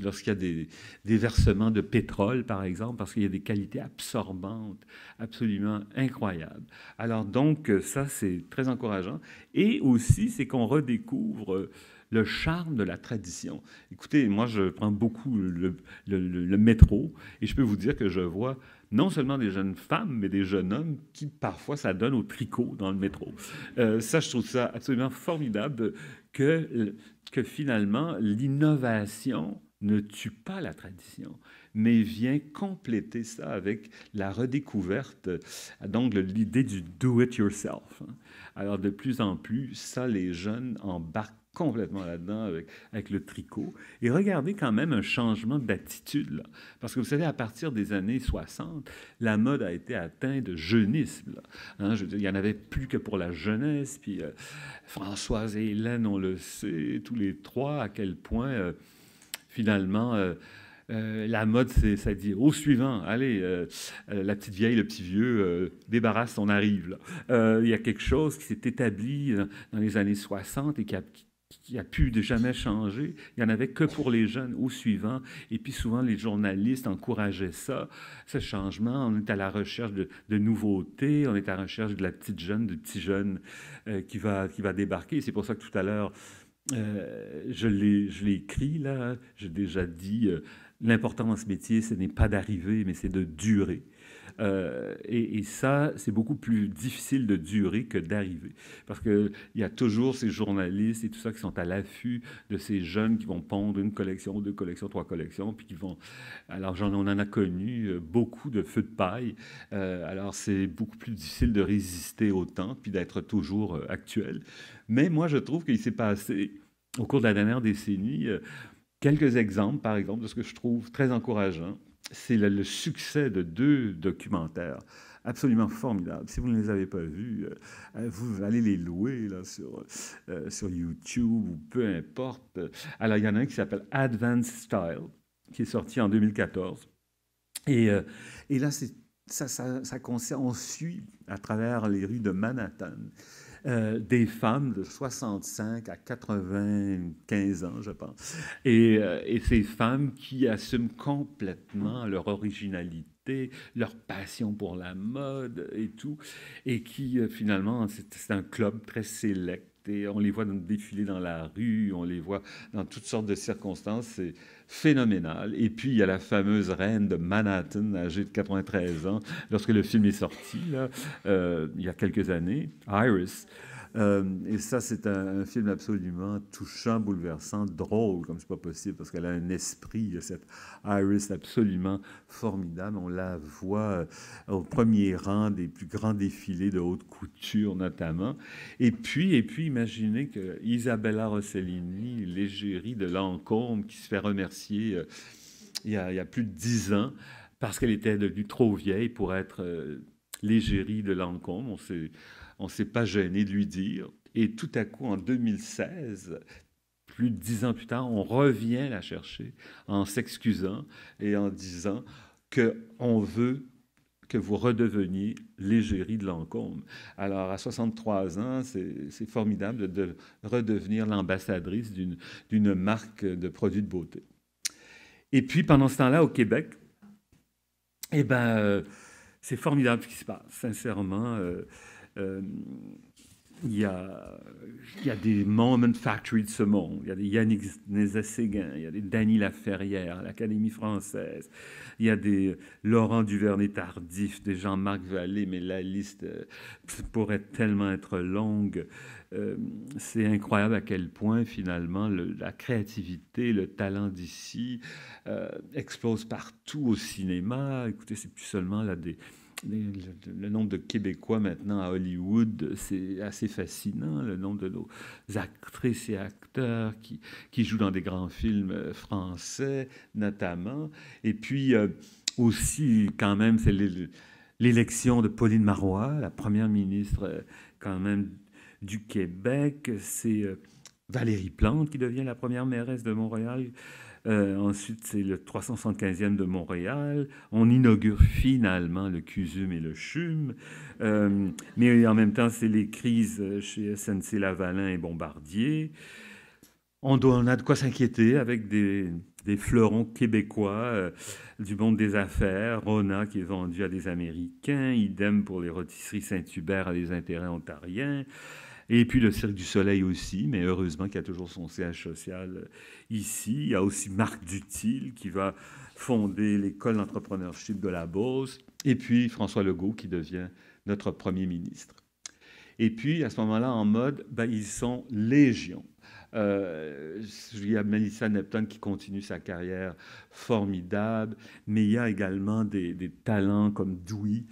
lorsqu'il y a des versements de pétrole, par exemple, parce qu'il y a des qualités absorbantes absolument incroyables. Alors donc, ça, c'est très encourageant. Et aussi, c'est qu'on redécouvre le charme de la tradition. Écoutez, moi, je prends beaucoup le métro et je peux vous dire que je vois non seulement des jeunes femmes, mais des jeunes hommes qui, parfois, ça donne au tricot dans le métro. Ça, je trouve ça absolument formidable que finalement, l'innovation ne tue pas la tradition, mais vient compléter ça avec la redécouverte, donc l'idée du do-it-yourself. Alors, de plus en plus, ça, les jeunes embarquent complètement là-dedans avec le tricot. Et regardez quand même un changement d'attitude, là. Parce que vous savez, à partir des années 60, la mode a été atteinte de jeunisme. Hein, je veux dire, il n'y en avait plus que pour la jeunesse. Puis Françoise et Hélène, on le sait, tous les trois, à quel point, finalement... la mode, ça dit au suivant, allez, la petite vieille, le petit vieux, débarrasse, on arrive. Il y a quelque chose qui s'est établi dans les années 60 et qui a pu de jamais changer. Il n'y en avait que pour les jeunes, au suivant. Et puis souvent, les journalistes encourageaient ça, ce changement. On est à la recherche de nouveautés, on est à la recherche de la petite jeune, du petit jeune qui va débarquer. C'est pour ça que tout à l'heure, je l'ai écrit, là, j'ai déjà dit... L'important dans ce métier, ce n'est pas d'arriver, mais c'est de durer. Et ça, c'est beaucoup plus difficile de durer que d'arriver. Parce qu'il y a toujours ces journalistes et tout ça qui sont à l'affût de ces jeunes qui vont pondre une collection, deux collections, trois collections, puis qui vont... Alors, on en a connu beaucoup de feux de paille. Alors, c'est beaucoup plus difficile de résister au temps, puis d'être toujours actuel. Mais moi, je trouve qu'il s'est passé, au cours de la dernière décennie... Quelques exemples, par exemple, de ce que je trouve très encourageant, c'est le succès de deux documentaires absolument formidables. Si vous ne les avez pas vus, vous allez les louer là, sur YouTube ou peu importe. Alors, il y en a un qui s'appelle Advanced Style, qui est sorti en 2014. Et là, on suit à travers les rues de Manhattan des femmes de 65 à 95 ans, je pense. Et ces femmes qui assument complètement leur originalité, leur passion pour la mode et tout, et qui finalement, c'est un club très sélect. Et on les voit défiler dans la rue, on les voit dans toutes sortes de circonstances. C'est phénoménal. Et puis, il y a la fameuse reine de Manhattan, âgée de 93 ans, lorsque le film est sorti, là, il y a quelques années, Iris. Et ça, c'est un film absolument touchant, bouleversant, drôle, comme c'est pas possible, parce qu'elle a un esprit, cette Iris absolument formidable. On la voit au premier rang des plus grands défilés de haute couture, notamment. Et puis imaginez que Isabella Rossellini, l'égérie de Lancôme, qui se fait remercier il y a plus de 10 ans, parce qu'elle était devenue trop vieille pour être l'égérie de Lancôme. On ne s'est pas gêné de lui dire. Et tout à coup, en 2016, plus de 10 ans plus tard, on revient la chercher en s'excusant et en disant qu'on veut que vous redeveniez l'égérie de Lancôme. Alors, à 63 ans, c'est formidable de redevenir l'ambassadrice d'une marque de produits de beauté. Et puis, pendant ce temps-là, au Québec, eh ben, c'est formidable ce qui se passe, sincèrement. Il y a des Moment Factory de ce monde. Il y a des Yannick Nézet-Séguin, il y a des Dany Laferrière à l'Académie française, il y a des Laurent Duvernay-Tardif, des Jean-Marc Vallée, mais la liste pourrait tellement être longue. C'est incroyable à quel point, finalement, la créativité, le talent d'ici explose partout au cinéma. Écoutez, c'est plus seulement là le nombre de Québécois maintenant à Hollywood, c'est assez fascinant, le nombre de nos actrices et acteurs qui jouent dans des grands films français, notamment. Et puis, aussi, quand même, c'est l'élection de Pauline Marois, la première ministre, quand même, du Québec. C'est Valérie Plante qui devient la première mairesse de Montréal. Ensuite, c'est le 375e de Montréal. On inaugure finalement le CUSUM et le CHUM. Mais en même temps, c'est les crises chez SNC-Lavalin et Bombardier. On a de quoi s'inquiéter avec des fleurons québécois du monde des affaires. Rona qui est vendu à des Américains. Idem pour les rôtisseries Saint-Hubert à des intérêts ontariens. Et puis le Cirque du Soleil aussi, mais heureusement qu'il y a toujours son siège social ici. Il y a aussi Marc Dutil qui va fonder l'école d'entrepreneurship de la Beauce. Et puis François Legault qui devient notre premier ministre. Et puis à ce moment-là, en mode, ils sont légion. Il y a Melissa Neptune qui continue sa carrière formidable, mais il y a également des talents comme Dewey,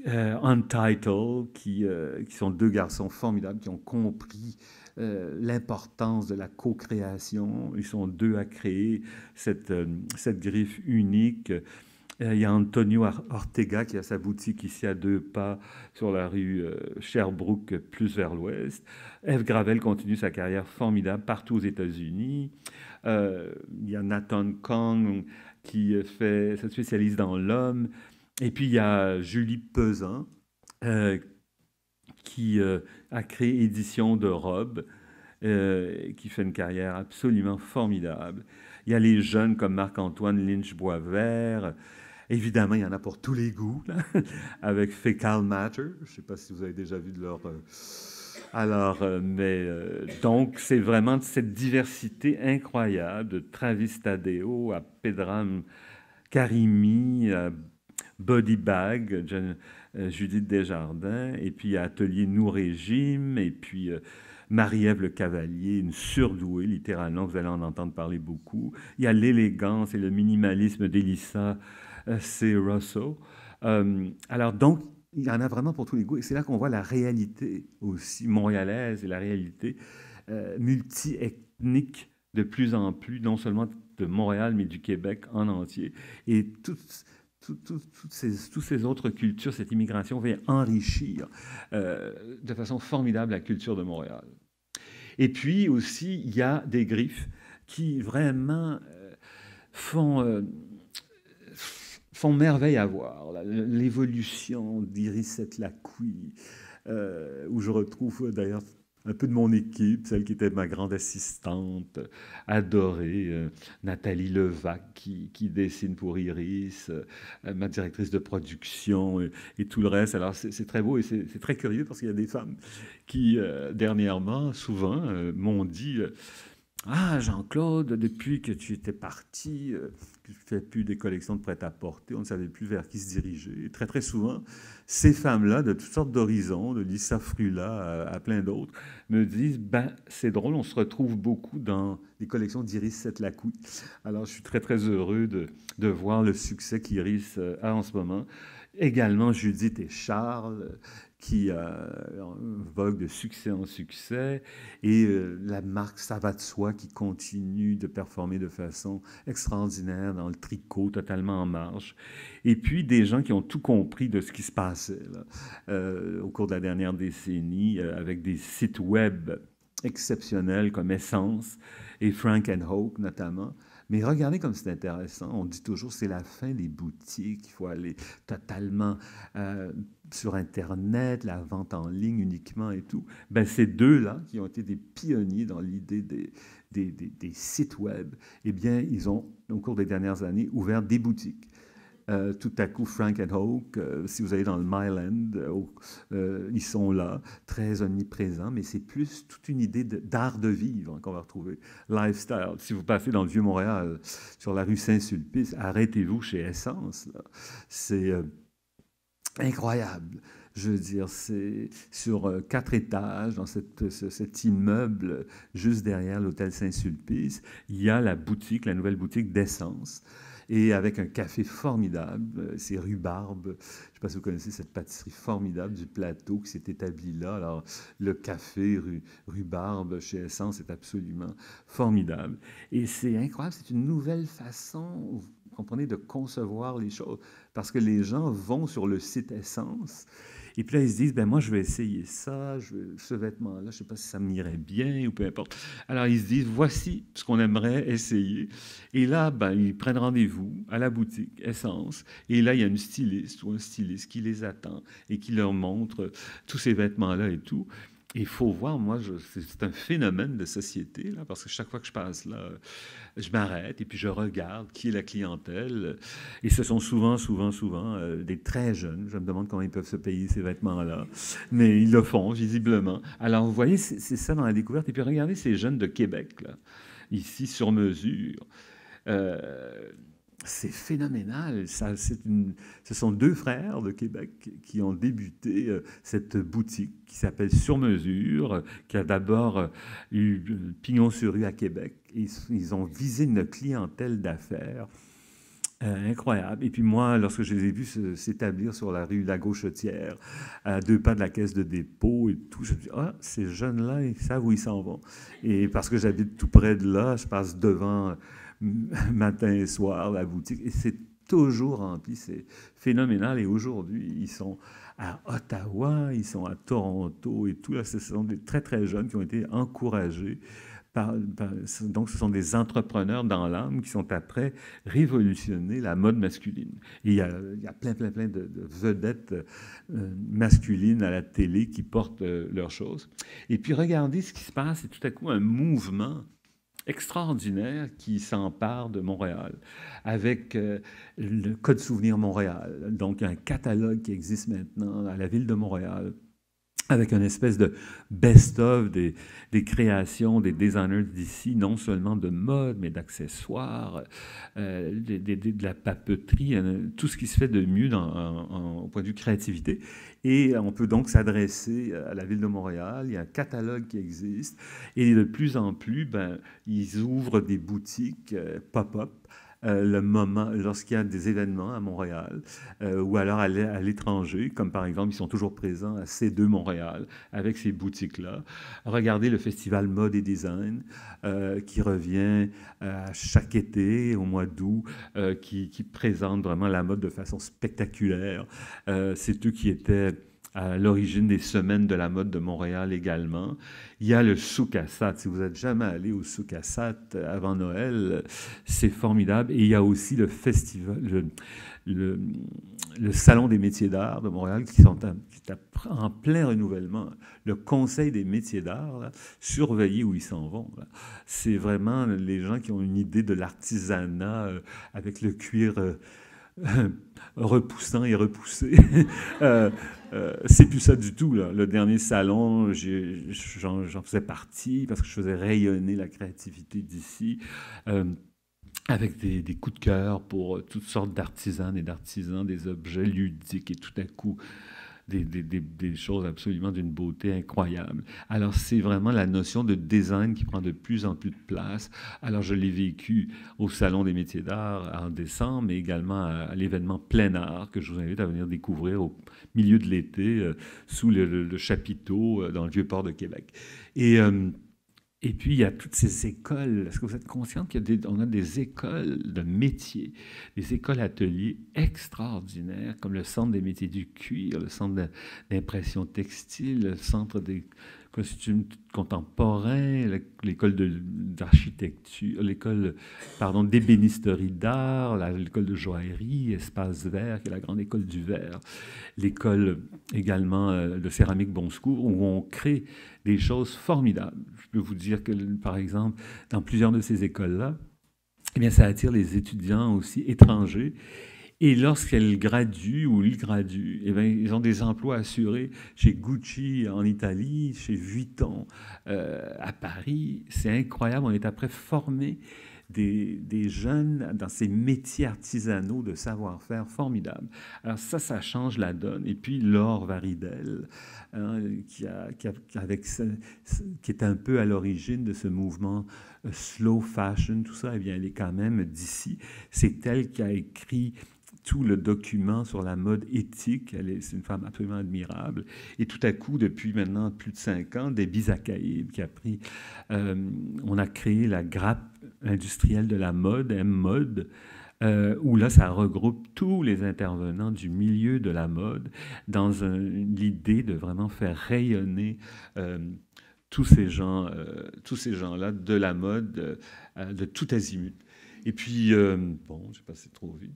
Untitled, qui sont deux garçons formidables, qui ont compris l'importance de la co-création. Ils sont deux à créer cette griffe unique. Il y a Antonio Ortega qui a sa boutique ici à 2 pas sur la rue Sherbrooke, plus vers l'ouest. Eve Gravel continue sa carrière formidable partout aux États-Unis. Il y a Nathan Kong qui se spécialise dans l'homme. Et puis il y a Julie Pesan qui a créé Édition de robes, qui fait une carrière absolument formidable. Il y a les jeunes comme Marc-Antoine Lynch-Boisvert. Évidemment, il y en a pour tous les goûts, là, avec Fecal Matter. Je ne sais pas si vous avez déjà vu de leur... donc, c'est vraiment cette diversité incroyable de Travis Tadeo à Pedram Karimi, à Body Bag, Judith Desjardins, et puis Atelier Nous Régime, et puis Marie-Ève Le Cavalier, une surdouée, littéralement, vous allez en entendre parler beaucoup. Il y a l'élégance et le minimalisme d'Elissa C. Russo. Alors donc, il y en a vraiment pour tous les goûts, et c'est là qu'on voit la réalité aussi montréalaise et la réalité multi-ethnique de plus en plus, non seulement de Montréal, mais du Québec en entier. Et toutes ces autres cultures, cette immigration vient enrichir de façon formidable la culture de Montréal. Et puis aussi, il y a des Griffes qui vraiment font merveille à voir. L'évolution d'Iris Lacouille, où je retrouve d'ailleurs un peu de mon équipe, celle qui était ma grande assistante, adorée, Nathalie Levac, qui dessine pour Iris, ma directrice de production et tout le reste. Alors, c'est très beau et c'est très curieux parce qu'il y a des femmes qui, dernièrement, souvent, m'ont dit ah, Jean-Claude, depuis que tu étais parti, que tu ne fais plus des collections de prêt-à-porter, on ne savait plus vers qui se diriger. Et très, très souvent, ces femmes-là, de toutes sortes d'horizons, de Lisa Frula à plein d'autres, me disent ben, c'est drôle, on se retrouve beaucoup dans les collections d'Iris Lacouille. Alors, je suis très, très heureux de voir le succès qu'Iris a en ce moment. Également, Judith et Charles, qui vogue de succès en succès, et la marque Ça va de soi qui continue de performer de façon extraordinaire dans le tricot, totalement en marche. Et puis des gens qui ont tout compris de ce qui se passait là, au cours de la dernière décennie, avec des sites web exceptionnels comme Essence et Frank & Hoke notamment. Mais regardez comme c'est intéressant. On dit toujours c'est la fin des boutiques, il faut aller totalement sur Internet, la vente en ligne uniquement et tout. Ben, ces deux-là, qui ont été des pionniers dans l'idée des sites web, eh bien, ils ont, au cours des dernières années, ouvert des boutiques. Tout à coup, Frank & Hoke, si vous allez dans le Myland, ils sont là, très omniprésents, mais c'est plus toute une idée d'art de vivre qu'on va retrouver. Lifestyle. Si vous passez dans le Vieux-Montréal, sur la rue Saint-Sulpice, arrêtez-vous chez Essence. C'est incroyable. Je veux dire, c'est sur 4 étages, dans cet immeuble juste derrière l'hôtel Saint-Sulpice, il y a la boutique, la nouvelle boutique d'Essence. Et avec un café formidable, c'est Rhubarbe. Je ne sais pas si vous connaissez cette pâtisserie formidable du plateau qui s'est établie là. Alors, le café Rhubarbe chez Essence est absolument formidable. Et c'est incroyable, c'est une nouvelle façon, vous comprenez, de concevoir les choses. Parce que les gens vont sur le site Essence et puis là, ils se disent, ben moi, je vais essayer ça, ce vêtement-là, je ne sais pas si ça m'irait bien ou peu importe. Alors, ils se disent, voici ce qu'on aimerait essayer. Et là, ben, ils prennent rendez-vous à la boutique Essence. Et là, il y a une styliste ou un styliste qui les attend et qui leur montre tous ces vêtements-là et tout. Et il faut voir, moi, c'est un phénomène de société, là, parce que chaque fois que je passe là, je m'arrête et puis je regarde qui est la clientèle. Et ce sont souvent des très jeunes. Je me demande comment ils peuvent se payer ces vêtements-là. Mais ils le font, visiblement. Alors, vous voyez, c'est ça dans la découverte. Et puis, regardez ces jeunes de Québec, là, ici, sur mesure. C'est phénoménal. Ce sont 2 frères de Québec qui ont débuté cette boutique qui s'appelle Sur Mesure, qui a d'abord eu pignon sur rue à Québec. Ils ont visé une clientèle d'affaires incroyable. Et puis moi, lorsque je les ai vus s'établir sur la rue La Gauchetière, à 2 pas de la caisse de dépôt et tout, je me dis, ah, ces jeunes-là, ils savent où ils s'en vont. Et parce que j'habite tout près de là, je passe devant matin et soir la boutique et c'est toujours rempli, c'est phénoménal. Et aujourd'hui, ils sont à Ottawa, ils sont à Toronto et tout. Là, ce sont des très, très jeunes qui ont été encouragés. Donc, ce sont des entrepreneurs dans l'âme qui sont après révolutionner la mode masculine. Et il y a plein de vedettes masculines à la télé qui portent leurs choses. Et puis, regardez ce qui se passe, c'est tout à coup un mouvement extraordinaire qui s'empare de Montréal, avec le Code Souvenir Montréal, donc un catalogue qui existe maintenant à la ville de Montréal, avec une espèce de best-of des créations des designers d'ici, non seulement de mode, mais d'accessoires, de la papeterie, tout ce qui se fait de mieux au point de vue créativité. Et on peut donc s'adresser à la ville de Montréal. Il y a un catalogue qui existe. Et de plus en plus, ben, ils ouvrent des boutiques pop-up le moment, lorsqu'il y a des événements à Montréal, ou alors à l'étranger, comme par exemple, ils sont toujours présents à C2 Montréal, avec ces boutiques-là. Regardez le festival Mode et Design, qui revient chaque été, au mois d'août, qui présente vraiment la mode de façon spectaculaire. C'est eux qui étaient à l'origine des semaines de la mode de Montréal également. Il y a le Souk Assat. Si vous n'êtes jamais allé au Souk Assat avant Noël, c'est formidable. Et il y a aussi le festival, le Salon des métiers d'art de Montréal qui est en plein renouvellement. Le Conseil des métiers d'art, là, surveillez où ils s'en vont. C'est vraiment les gens qui ont une idée de l'artisanat avec le cuir repoussant et repoussé. C'est plus ça du tout, là. Le dernier salon, j'en faisais partie parce que je faisais rayonner la créativité d'ici, avec des coups de cœur pour toutes sortes d'artisanes et d'artisans, des objets ludiques et tout à coup des choses absolument d'une beauté incroyable. Alors, c'est vraiment la notion de design qui prend de plus en plus de place. Alors, je l'ai vécu au Salon des métiers d'art en décembre, mais également à l'événement Plein Art que je vous invite à venir découvrir au milieu de l'été, sous le chapiteau dans le Vieux-Port de Québec. Et puis, il y a toutes ces écoles. Est-ce que vous êtes conscient qu'on a des écoles de métiers, des écoles ateliers extraordinaires, comme le Centre des métiers du cuir, le Centre d'impression textile, le Centre des costumes contemporains, l'école d'architecture, l'école, pardon, d'ébénisterie d'art, l'école de joaillerie, Espace Vert, qui est la grande école du verre, l'école également de céramique Bon Secours, où on crée des choses formidables. Je peux vous dire que, par exemple, dans plusieurs de ces écoles-là, eh bien, ça attire les étudiants aussi étrangers. Et lorsqu'elles graduent ou ils graduent, eh bien, ils ont des emplois assurés chez Gucci en Italie, chez Vuitton à Paris. C'est incroyable. On est après formé des jeunes dans ces métiers artisanaux de savoir-faire formidables. Alors ça change la donne. Et puis Laure Varidel, hein, qui est un peu à l'origine de ce mouvement slow fashion, tout ça, eh bien, elle est quand même d'ici. C'est elle qui a écrit tout le document sur la mode éthique. C'est une femme absolument admirable. Et tout à coup, depuis maintenant plus de 5 ans, Debbie Zakaïb qui a pris... on a créé la grappe industrielle de la mode, M-Mode, où là, ça regroupe tous les intervenants du milieu de la mode dans l'idée de vraiment faire rayonner tous ces gens-là de la mode, de tout azimut. Et puis, bon, j'ai passé trop vite.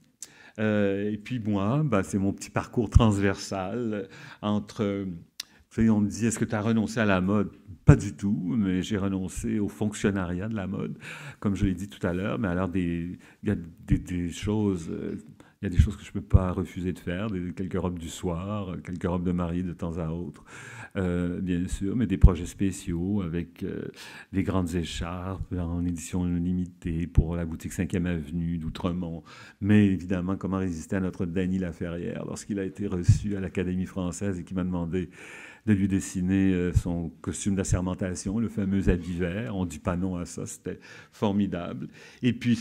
Et puis moi, c'est mon petit parcours transversal entre... Vous savez, on me dit, est-ce que tu as renoncé à la mode? Pas du tout, mais j'ai renoncé au fonctionnariat de la mode, comme je l'ai dit tout à l'heure. Mais alors, il y a des choses... Il y a des choses que je ne peux pas refuser de faire, quelques robes du soir, quelques robes de mariée de temps à autre, bien sûr, mais des projets spéciaux avec des grandes écharpes en édition limitée pour la boutique 5e Avenue d'Outremont. Mais évidemment, comment résister à notre Dany Laferrière lorsqu'il a été reçu à l'Académie française et qui m'a demandé de lui dessiner son costume d'assermentation, le fameux habit vert. On ne dit pas non à ça, c'était formidable. Et puis,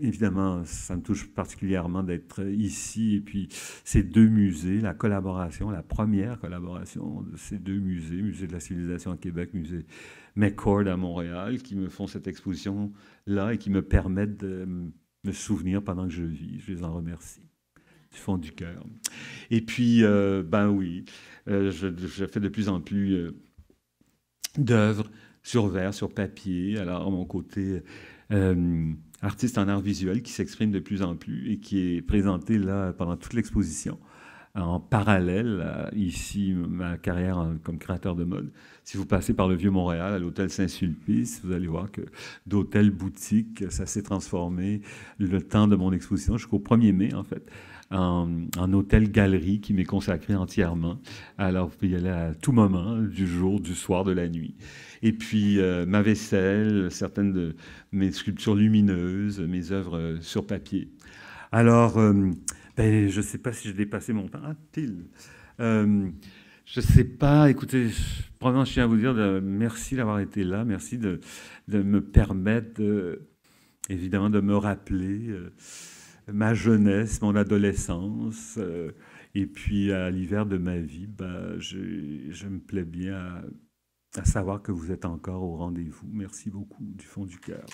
évidemment, ça me touche particulièrement d'être ici. Et puis, ces deux musées, la première collaboration de ces deux musées, Musée de la civilisation à Québec, Musée McCord à Montréal, qui me font cette exposition-là et qui me permettent de me souvenir pendant que je vis. Je les en remercie du fond du cœur. Et puis, oui, je fais de plus en plus d'œuvres sur verre, sur papier. Alors, mon côté... artiste en art visuel qui s'exprime de plus en plus et qui est présenté là pendant toute l'exposition. En parallèle, ici, ma carrière comme créateur de mode. Si vous passez par le Vieux-Montréal, à l'hôtel Saint-Sulpice, vous allez voir que d'hôtel-boutique, ça s'est transformé le temps de mon exposition jusqu'au 1er mai, en fait, en hôtel-galerie qui m'est consacré entièrement. Alors, vous pouvez y aller à tout moment, du jour, du soir, de la nuit. Et puis, ma vaisselle, certaines de mes sculptures lumineuses, mes œuvres sur papier. Alors, je ne sais pas si j'ai dépassé mon temps. Ah, pile. Je ne sais pas. Écoutez, vraiment, je tiens à vous dire merci d'avoir été là. Merci de me permettre évidemment de me rappeler ma jeunesse, mon adolescence. Et puis, à l'hiver de ma vie, je me plais bien à savoir que vous êtes encore au rendez-vous. Merci beaucoup du fond du cœur.